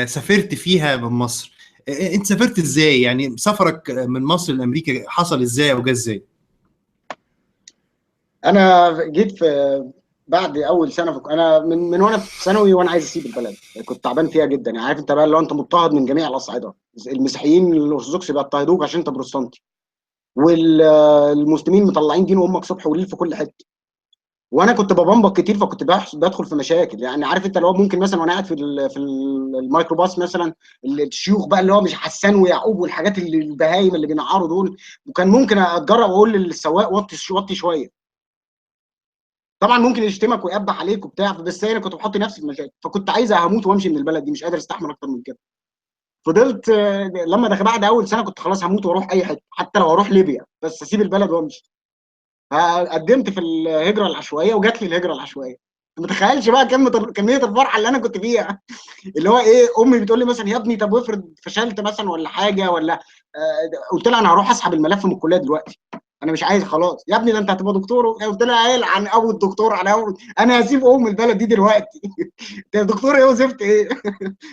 Speaker 1: سافرت فيها من مصر. انت سافرت ازاي؟ يعني سفرك من مصر لامريكا حصل ازاي وجا ازاي؟
Speaker 2: انا جيت في بعد اول سنه انا من وانا في ثانوي وانا عايز اسيب البلد، كنت تعبان فيها جدا يعني. عارف انت بقى اللي هو انت مضطهد من جميع الاصعده، المسيحيين الارثوذكس بيضطهدوك عشان انت بروتستانتي، والمسلمين مطلعين دين امك صبح وليل في كل حته. وانا كنت ببمبك كتير فكنت بدخل في مشاكل يعني. عارف انت اللي هو ممكن مثلا وانا قاعد الميكروباص مثلا، الشيوخ بقى اللي هو مش حسان ويعقوب والحاجات اللي البهايم اللي بينعروا دول، وكان ممكن اتجرأ واقول للسواق وطي شويه. طبعا ممكن يشتمك ويقبح عليك وبتاع، بس انا كنت بحط نفسي في مشاكل، فكنت عايز هموت وامشي من البلد دي، مش قادر استحمل اكتر من كده. فضلت لما دخل بعد اول سنه كنت خلاص هموت واروح اي حته، حتى لو اروح ليبيا بس اسيب البلد وامشي. فقدمت في الهجره العشوائيه وجات لي الهجره العشوائيه. ما تتخيلش بقى كميه الفرحه اللي انا كنت فيها. اللي هو ايه، امي بتقول لي مثلا يا ابني طب وافرض فشلت مثلا ولا حاجه ولا قلت لها انا هروح اسحب الملف من الكليه دلوقتي، انا مش عايز خلاص. يا ابني ده انت هتبقى دكتور. قلت لها عيل عن ابو الدكتور على أول. انا هسيب البلد دي دلوقتي. انت دكتور ايه وزفت ايه؟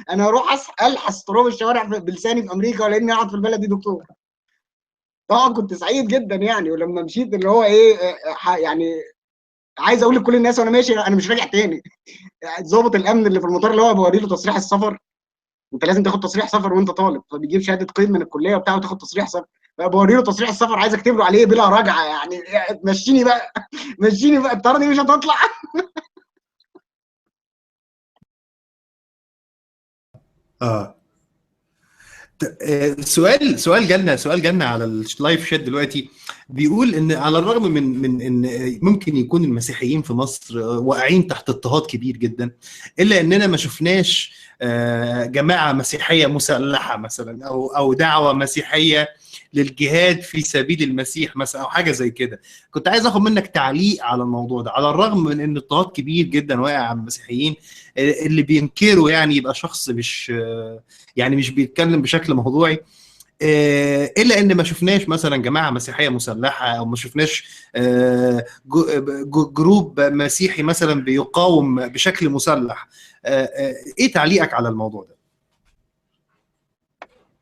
Speaker 2: انا هروح الحس تراب الشوارع بلساني في امريكا ولا اني اقعد في البلد دي دكتور. طبعا كنت سعيد جدا يعني، ولما مشيت اللي هو ايه يعني عايز اقول لكل الناس وانا ماشي انا مش راجع تاني. ضابط الامن اللي في المطار اللي هو بوري له تصريح السفر، انت لازم تاخد تصريح سفر وانت طالب، فبيجيب شهاده قيد من الكليه وبتاع وتاخد تصريح سفر، بوري له تصريح السفر عايز اكتب له عليه بلا رجعه يعني. مشيني بقى، مشيني بقى، الطياره دي مش هتطلع.
Speaker 1: اه. سؤال جالنا على اللايف شات دلوقتي، بيقول ان على الرغم من ان ممكن يكون المسيحيين في مصر واقعين تحت اضطهاد كبير جدا، الا اننا ما شفناش جماعه مسيحيه مسلحه مثلا، او دعوه مسيحيه للجهاد في سبيل المسيح مثلا، او حاجه زي كده. كنت عايز اخد منك تعليق على الموضوع ده، على الرغم من ان اضطهاد كبير جدا واقع على المسيحيين. اللي بينكره يعني يبقى شخص مش يعني مش بيتكلم بشكل موضوعي. الا ان ما شفناش مثلا جماعه مسيحيه مسلحه، او ما شفناش جروب مسيحي مثلا بيقاوم بشكل مسلح. ايه تعليقك على الموضوع ده؟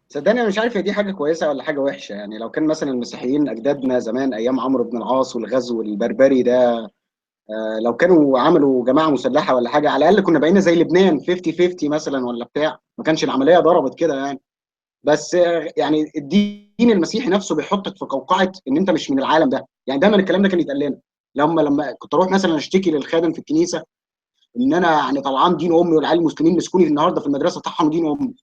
Speaker 2: صدقني انا مش عارف هي دي حاجه كويسه ولا حاجه وحشه يعني. لو كان مثلا المسيحيين اجدادنا زمان ايام عمرو بن العاص والغزو البربري ده، لو كانوا عملوا جماعه مسلحه ولا حاجه، على الاقل كنا بقينا زي لبنان 50 50 مثلا ولا بتاع، ما كانش العمليه ضربت كده يعني. بس يعني الدين المسيحي نفسه بيحطك في قوقعه ان انت مش من العالم ده، يعني دايما الكلام ده كان يتقال لنا. لما كنت اروح مثلا اشتكي للخادم في الكنيسه ان انا يعني طلعان دين امي والعيال المسلمين مسكوني النهارده في المدرسه طحنوا دين امي،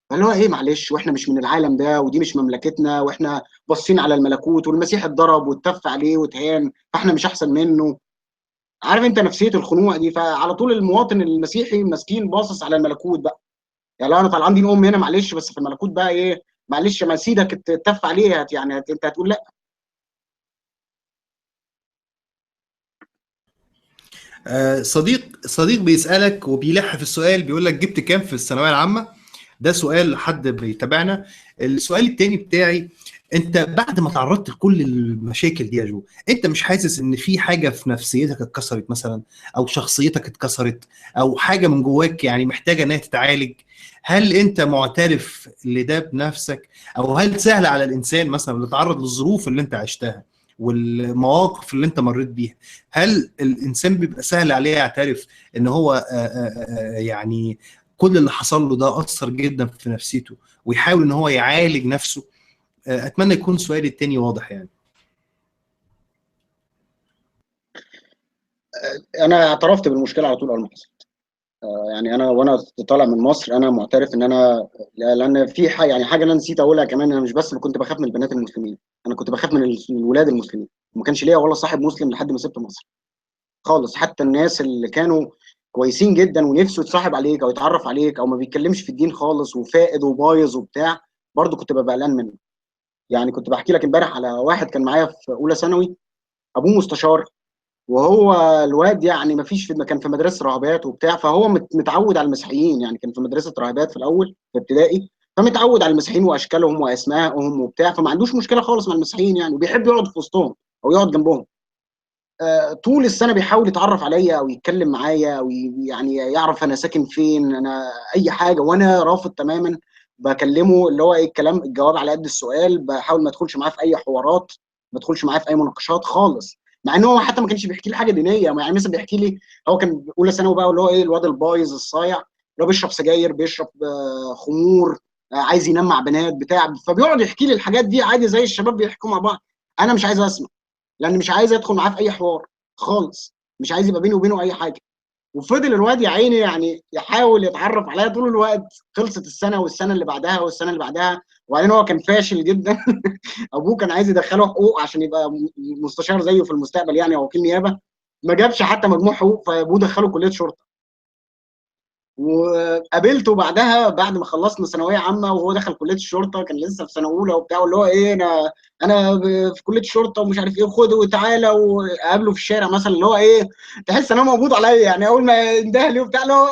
Speaker 2: فاللي هو ايه معلش، واحنا مش من العالم ده ودي مش مملكتنا، واحنا باصين على الملكوت، والمسيح اتضرب واتف عليه واتهان فاحنا مش احسن منه. عارف انت نفسيه الخنوع دي؟ فعلى طول المواطن المسيحي المسكين باصص على الملكوت بقى. يعني لو انا طالعان دين امي هنا معلش، بس في الملكوت بقى ايه، معلش ما سيدك اتف عليه يعني انت هتقول لا.
Speaker 1: صديق بيسألك وبيلح في السؤال، بيقول لك جبت كام في الثانوية العامة؟ ده سؤال حد بيتابعنا. السؤال التاني بتاعي، انت بعد ما تعرضت لكل المشاكل دي يا جو، انت مش حاسس ان في حاجة في نفسيتك اتكسرت مثلا، او شخصيتك اتكسرت، او حاجة من جواك يعني محتاجة انها تتعالج؟ هل انت معترف لده بنفسك؟ او هل سهل على الانسان مثلا اللي تعرض للظروف اللي انت عشتها والمواقف اللي انت مريت بيها، هل الانسان بيبقى سهل عليه يعترف ان هو يعني كل اللي حصل له ده اثر جدا في نفسيته، ويحاول ان هو يعالج نفسه؟ اتمنى يكون سؤالي التاني واضح يعني.
Speaker 2: انا اعترفت بالمشكله على طول اول ما حصلت. يعني انا وانا طالع من مصر انا معترف ان انا، لان في حاجه يعني حاجه انا نسيت اقولها كمان، انا مش بس كنت بخاف من البنات المسلمين، انا كنت بخاف من الولاد المسلمين. وما كانش ليا ولا صاحب مسلم لحد ما سبت مصر خالص. حتى الناس اللي كانوا كويسين جدا ونفسه يتصاحب عليك او يتعرف عليك او ما بيتكلمش في الدين خالص وفائد وبايظ وبتاع، برضه كنت ببقى قلقان منه. يعني كنت بحكي لك امبارح على واحد كان معايا في اولى ثانوي، ابوه مستشار، وهو الواد يعني ما فيش كان في مدرسه راهبات وبتاع، فهو متعود على المسيحيين، يعني كان في مدرسه راهبات في الاول في ابتدائي، فمتعود على المسيحيين واشكالهم واسمائهم وبتاع، فما عندوش مشكله خالص مع المسيحيين يعني، وبيحب يقعد في وسطهم او يقعد جنبهم. طول السنه بيحاول يتعرف عليا او يتكلم معايا او يعني يعرف انا ساكن فين، انا اي حاجه، وانا رافض تماما. بكلمه اللي هو ايه الكلام الجواب على قد السؤال، بحاول ما ادخلش معاه في اي حوارات، ما ادخلش معاه في اي مناقشات خالص. مع ان هو حتى ما كانش بيحكي لي حاجه دينيه، يعني مثلا بيحكي لي هو كان اولى ثانوي بقى، اللي هو ايه الواد البايظ الصايع اللي هو بيشرب سجاير، بيشرب خمور، عايز ينام مع بنات بتاع، فبيقعد يحكي لي الحاجات دي عادي زي الشباب بيحكوا مع بعض. انا مش عايز اسمع، لان مش عايز ادخل معاه في اي حوار خالص، مش عايز يبقى بيني وبينه اي حاجه. وفضل الواد يا عيني يعني يحاول يتعرف عليا طول الوقت. خلصت السنه والسنه اللي بعدها والسنه اللي بعدها، وبعدين هو كان فاشل جدا. ابوه كان عايز يدخله حقوق عشان يبقى مستشار زيه في المستقبل يعني، او وكيل نيابه، ما جابش حتى مجموع حقوق، فابوه دخله كليه شرطه. وقابلته بعدها بعد ما خلصنا ثانويه عامه وهو دخل كليه الشرطه، كان لسه في سنه اولى وبتاع، اللي هو ايه انا في كليه الشرطه ومش عارف ايه، خده وتعالى، وقابله في الشارع مثلا اللي هو ايه، تحس ان انا موجود عليا يعني، اول ما ينده لي وبتاع اللي هو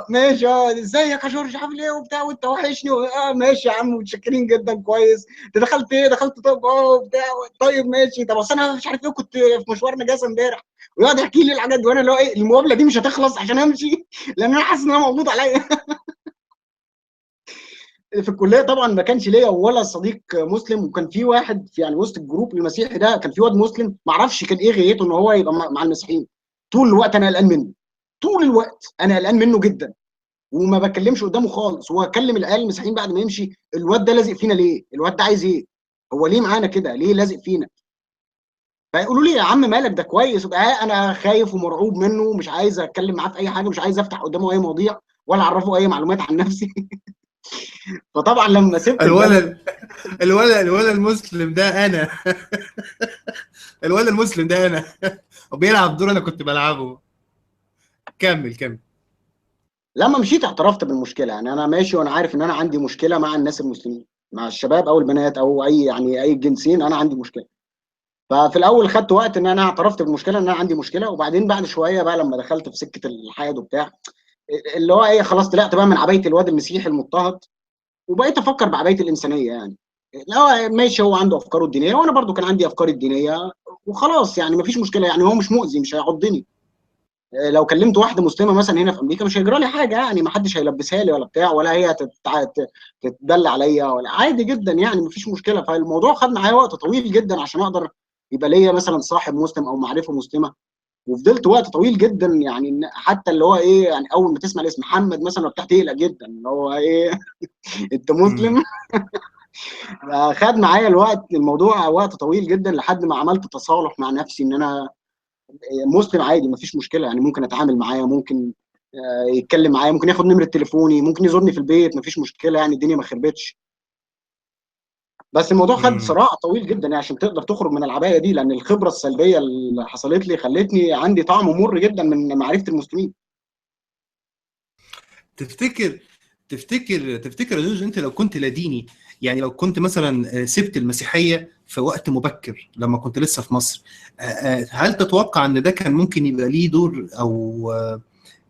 Speaker 2: ماشي ازيك يا جورج عامل ايه وبتاع وانت وحشني ماشي يا عم متشكرين جدا كويس. انت دخلت ايه؟ دخلت طب وبتاع. طيب ماشي، طب اصل انا مش عارف ايه كنت في مشوار نجاسه امبارح، ويقعد يحكي لي الحاجات دي، وانا اللي هو ايه المقابله دي مش هتخلص عشان امشي، لان انا حاسس ان انا موجود عليا. في الكليه طبعا ما كانش ليا ولا صديق مسلم، وكان في واحد في يعني وسط الجروب المسيحي ده كان في واد مسلم ما اعرفش كان ايه غايته ان هو يبقى مع المسيحيين. طول الوقت انا قلقان منه، طول الوقت انا قلقان منه جدا، وما بكلمش قدامه خالص. هو اكلم العيال المسيحيين بعد ما يمشي، الواد ده لازق فينا ليه؟ الواد ده عايز ايه؟ هو ليه معانا كده؟ ليه لازق فينا؟ فيقولوا لي يا عم مالك ده كويس. يبقى انا خايف ومرعوب منه ومش عايز اتكلم معاه في اي حاجه، مش عايز افتح قدامه اي مواضيع ولا اعرفه اي معلومات عن نفسي. فطبعا لما سبت البلد.
Speaker 1: الولد الولد المسلم ده انا. الولد المسلم ده انا. وبيلعب دور انا كنت بلعبه. كمل كمل.
Speaker 2: لما مشيت اعترفت بالمشكله، يعني انا ماشي وانا عارف ان انا عندي مشكله مع الناس المسلمين، مع الشباب او البنات او اي يعني اي جنسين، انا عندي مشكله. ففي الاول خدت وقت ان انا اعترفت بالمشكله ان انا عندي مشكله، وبعدين بعد شويه بقى لما دخلت في سكه الحياه وبتاع، اللي هو ايه، خلاص طلعت بقى من عبايه الواد المسيحي المضطهد، وبقيت افكر بعبايه الانسانيه يعني. لا ماشي، هو عنده افكاره الدينيه وانا برضو كان عندي افكاري الدينيه، وخلاص يعني مفيش مشكله، يعني هو مش مؤذي، مش هيعضني. لو كلمت واحده مسلمه مثلا هنا في امريكا مش هيجرى لي حاجه، يعني ما حدش هيلبسها لي ولا بتاع، ولا هي تتدل عليا، ولا عادي جدا يعني مفيش مشكله. فالموضوع خد معايا وقت طويل جدا عشان اقدر يبقى ليا مثلا صاحب مسلم او معرفه مسلمه. وفضلت وقت طويل جدا يعني حتى اللي هو ايه، يعني اول ما تسمع الاسم محمد مثلا بتاع تقلق جدا اللي هو ايه. انت
Speaker 1: مم.
Speaker 2: مسلم. خد معايا الوقت الموضوع وقت طويل جدا لحد ما عملت تصالح مع نفسي ان انا مسلم عادي مفيش مشكله، يعني ممكن اتعامل معاه، ممكن يتكلم معايا، ممكن ياخد نمره تليفوني، ممكن يزورني في البيت، مفيش مشكله، يعني الدنيا ما خربتش. بس الموضوع خد
Speaker 1: مم.
Speaker 2: صراع طويل جدا يعني عشان تقدر تخرج من العبايه دي، لان الخبره السلبيه اللي حصلت لي خلتني عندي طعم مر جدا من معرفه المسلمين.
Speaker 1: تفتكر تفتكر يا جورج، انت لو كنت لا ديني، يعني لو كنت مثلا سبت المسيحيه في وقت مبكر لما كنت لسه في مصر، هل تتوقع ان ده كان ممكن يبقى ليه دور، او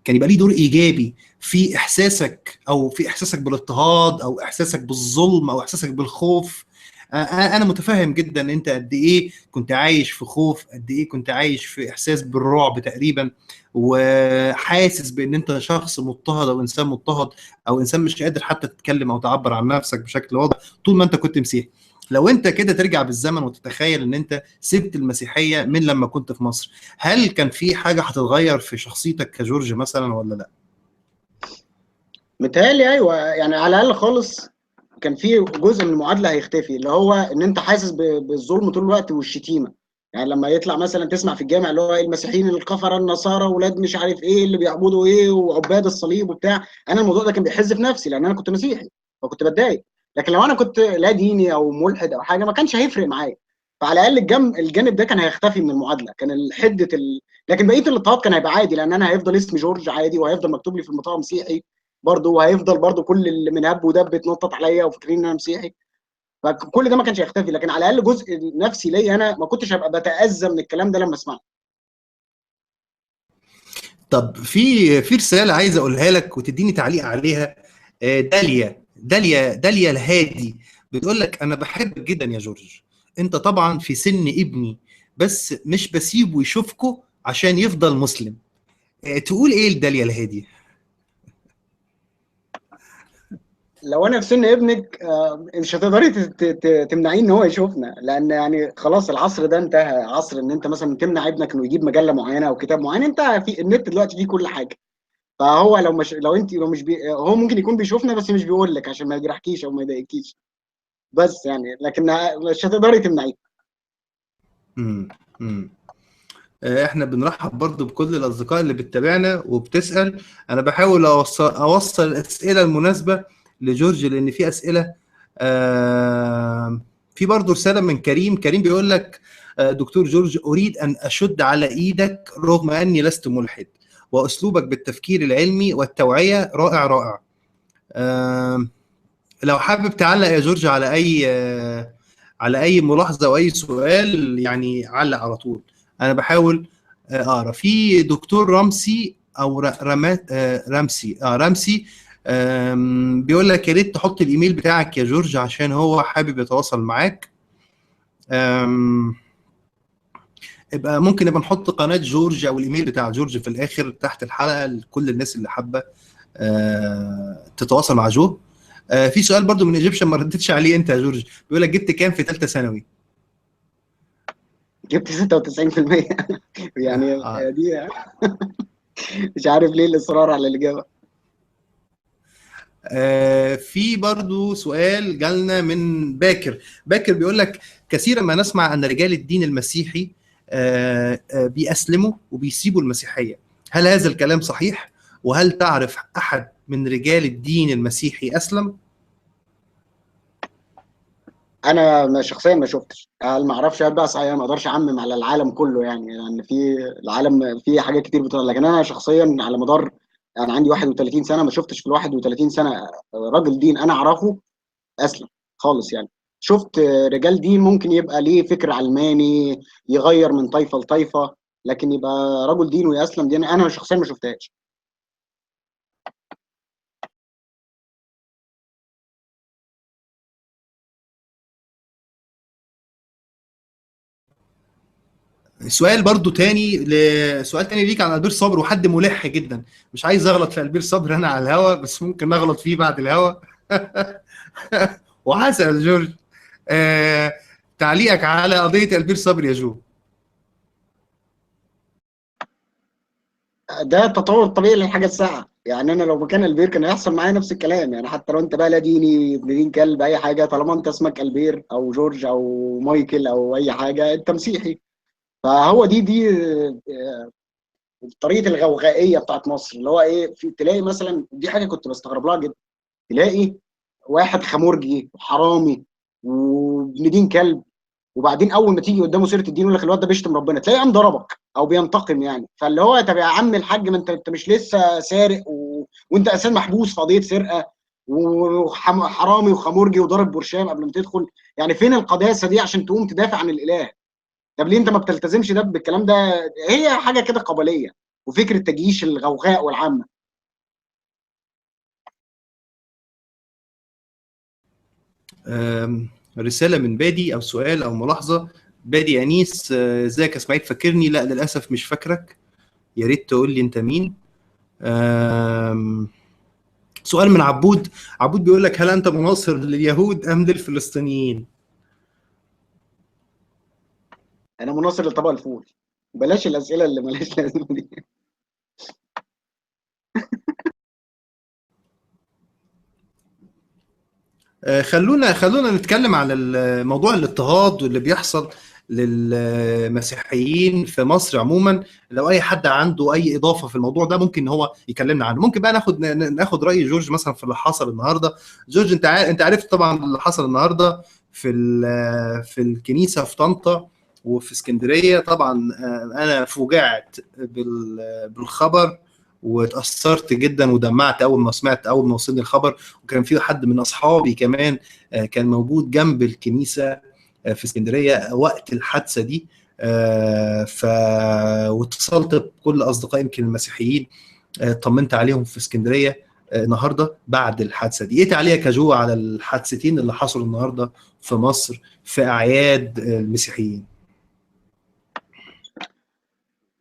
Speaker 1: كان يبقى ليه دور ايجابي في احساسك، او في احساسك بالاضطهاد، او احساسك بالظلم، او احساسك بالخوف؟ انا متفهم جدا ان انت قد ايه كنت عايش في خوف، قد ايه كنت عايش في احساس بالرعب تقريبا، وحاسس بان انت شخص مضطهد، او انسان مضطهد، او انسان مش قادر حتى تتكلم او تعبر عن نفسك بشكل واضح طول ما انت كنت مسيحي. لو انت كده ترجع بالزمن وتتخيل ان انت سبت المسيحية من لما كنت في مصر، هل كان في حاجة هتتغير في شخصيتك كجورج مثلا ولا لا؟
Speaker 2: متهيألي ايوه، يعني على الاقل خالص كان في جزء من المعادله هيختفي، اللي هو ان انت حاسس بالظلم طول الوقت والشتيمه. يعني لما يطلع مثلا تسمع في الجامع اللي هو المسيحيين الكفره النصارى ولاد مش عارف ايه اللي بيعبدوا ايه وعباد الصليب وبتاع، انا الموضوع ده كان بيحز في نفسي لان انا كنت مسيحي فكنت بتضايق. لكن لو انا كنت لا ديني او ملحد او حاجه ما كانش هيفرق معايا. فعلى الاقل الجانب ده كان هيختفي من المعادله، كان لكن بقيه الاضطهاد كان هيبقى عادي، لان انا هيفضل اسمي جورج عادي وهيفضل مكتوب لي في المطار مسيحي برضه، وهيفضل برضه كل اللي من هب ودب يتنطط عليا وفاكرين ان انا مسيحي. فكل ده ما كانش هيختفي، لكن على الاقل جزء نفسي ليا انا ما كنتش هبقى بتاذى من الكلام ده لما اسمعه.
Speaker 1: طب في رسالة عايز اقولها لك وتديني تعليق عليها. داليا الهادي بتقول لك: انا بحبك جدا يا جورج، انت طبعا في سن ابني، بس مش بسيبه يشوفكو عشان يفضل مسلم. تقول ايه لداليا الهادي؟
Speaker 2: لو انا في سن ابنك مش هتقدري تمنعيه ان هو يشوفنا، لان يعني خلاص العصر ده انتهى، عصر ان انت مثلا تمنع ابنك انه يجيب مجله معينه او كتاب معين. انت في النت دلوقتي فيه كل حاجه. فهو لو مش لو انت لو مش هو ممكن يكون بيشوفنا بس مش بيقول لك عشان ما يجرحكيش او ما يضايقكيش، بس يعني لكن مش هتقدري تمنعيه.
Speaker 1: مم. مم. احنا بنرحب برضو بكل الاصدقاء اللي بتتابعنا وبتسأل. انا بحاول اوصل الاسئله المناسبه لجورج، لان في اسئله. في برضو رساله من كريم بيقول لك: دكتور جورج، اريد ان اشد على ايدك رغم اني لست ملحد، واسلوبك بالتفكير العلمي والتوعيه رائع رائع. آم، لو حابب تعلق يا جورج على اي على اي ملاحظه او اي سؤال، يعني علق على طول. انا بحاول اقرا. في دكتور رمسي او رمسي بيقول لك: يا ريت تحط الايميل بتاعك يا جورج عشان هو حابب يتواصل معاك. آم، يبقى ممكن نبقى نحط قناه جورج او الايميل بتاع جورج في الاخر تحت الحلقه لكل الناس اللي حابه تتواصل مع جو. في سؤال برضو من ايجيبشن ما ردتش عليه انت يا جورج، بيقول لك جبت كام في ثالثه ثانوي؟
Speaker 2: جبت 96%. يعني
Speaker 1: آه.
Speaker 2: دي مش عارف ليه الاصرار على الاجابه.
Speaker 1: في برضو سؤال جالنا من باكر. باكر بيقول لك كثيرا ما نسمع أن رجال الدين المسيحي بيأسلموا وبيسيبوا المسيحية، هل هذا الكلام صحيح؟ وهل تعرف أحد من رجال الدين المسيحي أسلم؟
Speaker 2: انا شخصيا ما شفتش، هل ما اعرفش، هل بقى صحيح، ما اقدرش اعمم على العالم كله يعني، لان في العالم فيه حاجات كتير بتطلع، لكن انا شخصيا على مدار، انا عندي 31 سنه، ما شفتش في ال 31 سنه راجل دين انا اعرفه اسلم خالص يعني. شفت رجال دين ممكن يبقى ليه فكر علماني، يغير من طائفه لطائفه، لكن يبقى رجل دين ويسلم دي انا شخصيا ما شفتهاش.
Speaker 1: سؤال برضو تاني، سؤال تاني ليك عن البير صبر، وحد ملح جدا، مش عايز اغلط في البير صبر انا على الهوا، بس ممكن اغلط فيه بعد الهوا. وهسأل جورج آه تعليقك على قضية البير صبر يا جو.
Speaker 2: ده التطور الطبيعي للحاجه الساعه يعني، انا لو مكان البير كان هيحصل معايا نفس الكلام يعني، حتى لو انت بقى لا ديني ابن دين كلب اي حاجه، طالما انت اسمك البير او جورج او مايكل او اي حاجه انت مسيحي. فهو دي طريقه الغوغائيه بتاعت مصر، اللي هو ايه، في تلاقي مثلا، دي حاجه كنت بستغرب لها جدا، تلاقي واحد خمرجي وحرامي وابن دين كلب، وبعدين اول ما تيجي قدامه سيره الدين يقول لك الواد ده بيشتم ربنا، تلاقيه قام ضربك او بينتقم يعني. فاللي هو طب يا عم الحاج، ما انت مش لسه سارق وانت اساسا محبوس في قضيه سرقه، وحرامي وخمرجي وضارب برشام قبل ما تدخل، يعني فين القداسه دي عشان تقوم تدافع عن الاله؟ طب ليه انت ما بتلتزمش ده بالكلام ده؟ هي حاجه كده قبليه، وفكره تجيش الغوغاء والعامه.
Speaker 1: رسالة من بادي أو سؤال أو ملاحظة. بادي أنيس، ازيك يا اسماعيل، فاكرني؟ لا للأسف مش فاكرك، يا ريت تقول لي أنت مين. سؤال من عبود. عبود بيقول لك هل أنت مناصر لليهود أم للفلسطينيين؟
Speaker 2: انا مناصر لطبق الفول، بلاش الاسئله اللي مالهاش لازمه دي.
Speaker 1: خلونا نتكلم على موضوع الاضطهاد واللي بيحصل للمسيحيين في مصر عموما. لو اي حد عنده اي اضافه في الموضوع ده ممكن ان هو يكلمنا عنه. ممكن بقى ناخد راي جورج مثلا في اللي حصل النهارده. جورج، انت عرفت طبعا اللي حصل النهارده في الكنيسه في طنطا وفي اسكندريه طبعا. انا فوجعت بالخبر، واتأثرت جدا ودمعت أول ما وصلني الخبر. وكان في حد من أصحابي كمان كان موجود جنب الكنيسة في اسكندرية وقت الحادثة دي. ف واتصلت بكل أصدقائي يمكن المسيحيين، طمنت عليهم في اسكندرية النهارده بعد الحادثة دي. إيه تعليقك يا جو على الحادثتين اللي حصلوا النهارده في مصر في أعياد المسيحيين؟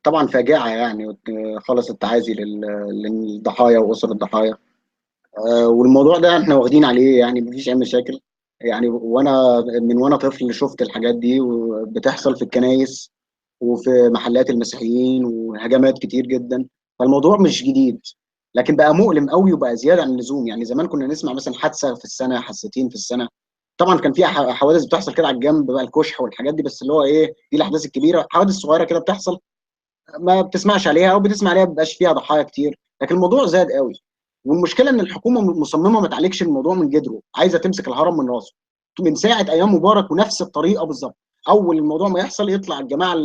Speaker 2: طبعا فاجعه يعني، خلص التعازي للضحايا واسر الضحايا. والموضوع ده احنا واخدين عليه يعني، مفيش اي مشاكل يعني. وانا طفل شفت الحاجات دي بتحصل في الكنايس وفي محلات المسيحيين وهجمات كتير جدا، فالموضوع مش جديد. لكن بقى مؤلم قوي وبقى زياده عن اللزوم يعني. زمان كنا نسمع مثلا حادثه في السنه، حادثتين في السنه. طبعا كان في حوادث بتحصل كده على الجنب بقى، الكشح والحاجات دي، بس اللي هو ايه، دي الاحداث الكبيره. حوادث صغيره كده بتحصل ما بتسمعش عليها، او بتسمع عليها ما بيبقاش فيها ضحايا كتير، لكن الموضوع زاد قوي. والمشكله ان الحكومه مصممه ما تعالجش الموضوع من جذره، عايزه تمسك الهرم من راسه من ساعه ايام مبارك، ونفس الطريقه بالظبط. اول الموضوع ما يحصل يطلع الجماعه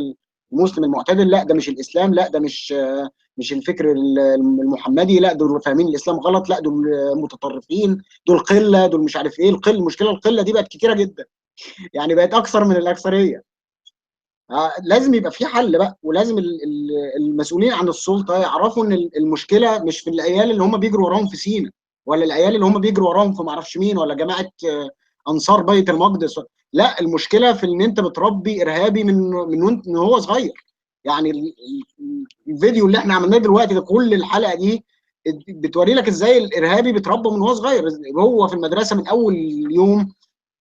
Speaker 2: المسلم المعتدل، لا ده مش الاسلام، لا ده مش الفكر المحمدي، لا دول فاهمين الاسلام غلط، لا دول متطرفين، دول قله، دول مش عارف ايه. المشكله القله دي بقت كتيره جدا يعني، بقت اكثر من الاكثريه. لازم يبقى في حل بقى، ولازم المسؤولين عن السلطه يعرفوا ان المشكله مش في العيال اللي هم بيجروا وراهم في سينا، ولا العيال اللي هم بيجروا وراهم في معرفش مين، ولا جماعه انصار بيت المقدس. لا، المشكله في ان انت بتربي ارهابي من هو صغير يعني. الفيديو اللي احنا عملناه دلوقتي ده، كل الحلقه دي بتوري لك ازاي الارهابي بيتربى من وهو صغير. هو في المدرسه من اول يوم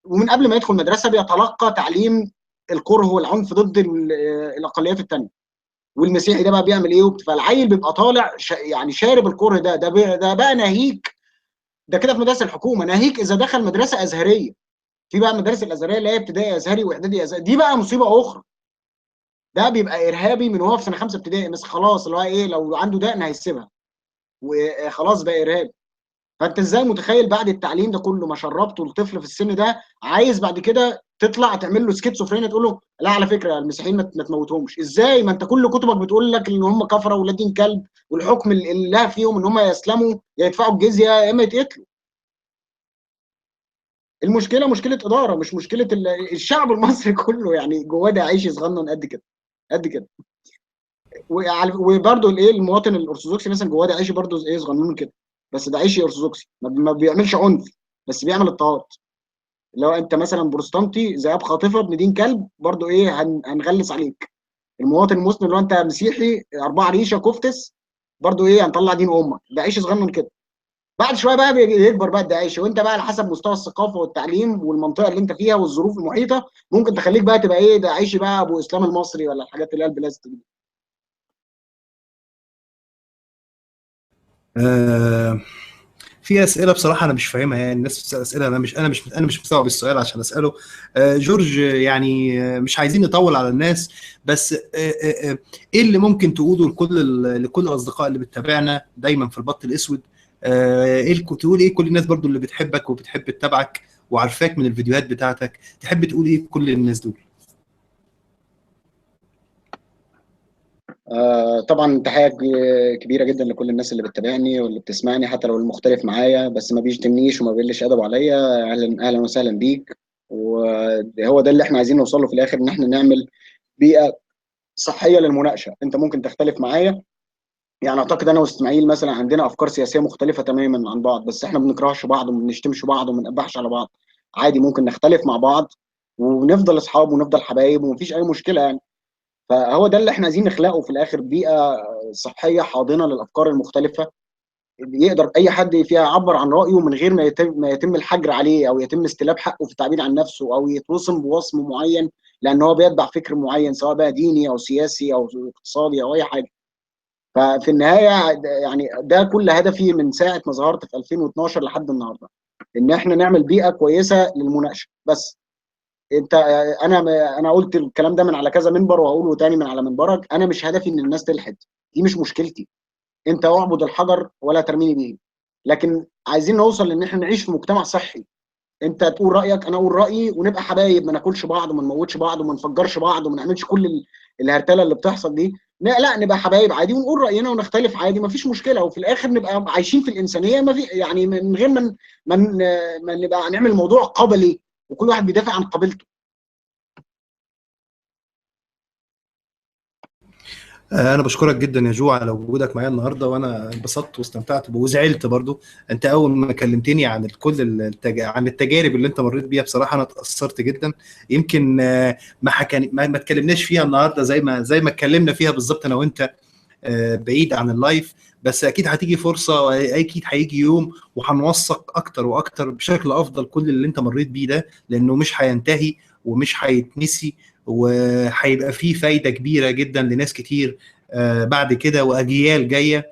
Speaker 2: ومن قبل ما يدخل المدرسه بيتلقى تعليم الكره والعنف ضد الاقليات الثانيه. والمسيحي ده بقى بيعمل ايه؟ فالعيل بيبقى طالع يعني شارب الكره ده. ده بقى ناهيك، ده كده في مدرسه الحكومه، ناهيك اذا دخل مدرسه ازهريه. في بقى المدارس الازهريه اللي هي ابتدائي ازهري واعدادي ازهري، دي بقى مصيبه اخرى. ده بيبقى ارهابي من وهو في سنه 5 ابتدائي، بس خلاص اللي هو ايه، لو عنده دقن هيسيبها وخلاص بقى ارهابي. فانت ازاي متخيل بعد التعليم ده كله ما شربته الطفل في السن ده، عايز بعد كده تطلع تعمل له سكيزوفرينيا تقول له لا على فكره المسيحيين ما تموتهمش؟ ازاي؟ ما انت كل كتبك بتقول لك ان هم كفره واولاد دين كلب، والحكم اللي لها فيهم ان هم يسلموا يا يدفعوا الجزيه يا اما يتقتلوا. المشكله مشكله اداره، مش مشكله الشعب المصري كله يعني جواه داعش صغنن قد كده، قد كده. وبرده الايه المواطن الارثوذكسي مثلا جواه داعش برده ايه صغنون كده، بس داعشي ارثوذكسي ما بيعملش عنف، بس بيعمل اضطهاد. لو انت مثلا بروتستانتي ذئاب خاطفه ابن دين كلب، برضو ايه هنغلس عليك. المواطن المسلم اللي هو انت مسيحي 4 ريشه كفتس، برضو ايه هنطلع دين امك. داعش صغنن كده. بعد شويه بقى بيكبر بقى الداعش، وانت بقى على حسب مستوى الثقافه والتعليم والمنطقه اللي انت فيها والظروف المحيطه ممكن تخليك بقى تبقى ايه داعشي بقى ابو اسلام المصري ولا الحاجات اللي هي البلاستيك دي.
Speaker 1: آه، في اسئله بصراحه انا مش فاهمها، يعني الناس بتسال اسئله انا مش مستوعب السؤال عشان اساله. جورج، يعني مش عايزين نطول على الناس، بس ايه اللي ممكن تقوله لكل الاصدقاء اللي بتتابعنا دايما في البط الاسود؟ ايه تقول ايه كل الناس برضو اللي بتحبك وبتحب تتابعك وعارفاك من الفيديوهات بتاعتك، تحب تقول ايه لكل الناس دول؟
Speaker 2: طبعا تحية كبيرة جدا لكل الناس اللي بتتابعني واللي بتسمعني، حتى لو المختلف معايا بس ما بيشتمنيش وما بيقلش أدب عليا. أهلا أهلا وسهلا بيك. وهو ده اللي احنا عايزين نوصل له في الآخر، إن احنا نعمل بيئة صحية للمناقشة. أنت ممكن تختلف معايا، يعني أعتقد أنا وإسماعيل مثلا عندنا أفكار سياسية مختلفة تماما عن بعض، بس احنا ما بنكرهش بعض وما بنشتمش بعض وما بنقبحش على بعض. عادي ممكن نختلف مع بعض ونفضل أصحاب ونفضل حبايب ومفيش أي مشكلة يعني. فهو ده اللي احنا عايزين نخلقه في الاخر، بيئه صحيه حاضنه للافكار المختلفه، يقدر اي حد فيها يعبر عن رايه من غير ما يتم الحجر عليه او يتم استلاب حقه في التعبير عن نفسه او يتوصم بوصم معين لان هو بيتبع فكر معين، سواء بقى ديني او سياسي او اقتصادي او اي حاجه. ففي النهايه يعني ده كل هدفي من ساعه ما ظهرت في 2012 لحد النهارده، ان احنا نعمل بيئه كويسه للمناقشه بس. انت انا انا قلت الكلام ده من على كذا منبر وهقوله تاني من على منبرك، انا مش هدفي ان الناس تلحد، دي مش مشكلتي. انت اعبد الحجر ولا ترميني بيه. لكن عايزين نوصل لان احنا نعيش في مجتمع صحي، انت تقول رايك انا اقول رايي ونبقى حبايب، ما ناكلش بعض وما نموتش بعض وما نفجرش بعض وما نعملش كل الهرتله اللي بتحصل دي. لا نبقى حبايب عادي ونقول راينا ونختلف عادي، ما فيش مشكله، وفي الاخر نبقى عايشين في الانسانيه، ما في يعني من غير من ما نبقى نعمل موضوع قبلي وكل واحد بيدافع عن قبيلته.
Speaker 1: انا بشكرك جدا يا جو على وجودك معايا النهارده، وانا انبسطت واستمتعت وزعلت برضو. انت اول ما كلمتني عن عن التجارب اللي انت مريت بيها، بصراحه انا اتاثرت جدا. يمكن ما اتكلمناش فيها النهارده زي ما اتكلمنا فيها بالظبط انا وانت بعيد عن اللايف. بس اكيد هتيجي فرصه واكيد هيجي يوم وهنوثق اكتر واكتر بشكل افضل كل اللي انت مريت بيه ده، لانه مش هينتهي ومش هيتنسي، وهيبقى فيه فايده كبيره جدا لناس كتير بعد كده واجيال جايه.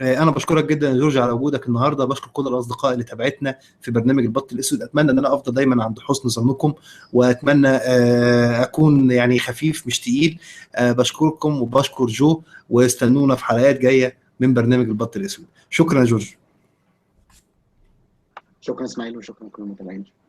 Speaker 1: انا بشكرك جدا يا جورج على وجودك النهارده، بشكر كل الاصدقاء اللي تابعتنا في برنامج البط الاسود. اتمنى ان انا افضل دايما عند حسن ظنكم، واتمنى اكون يعني خفيف مش تقيل. بشكركم وبشكر جو، واستنونا في حلقات جايه من برنامج البط الاسود. شكرا يا جورج.
Speaker 2: شكرا اسماعيل وشكرا لكل المتابعين.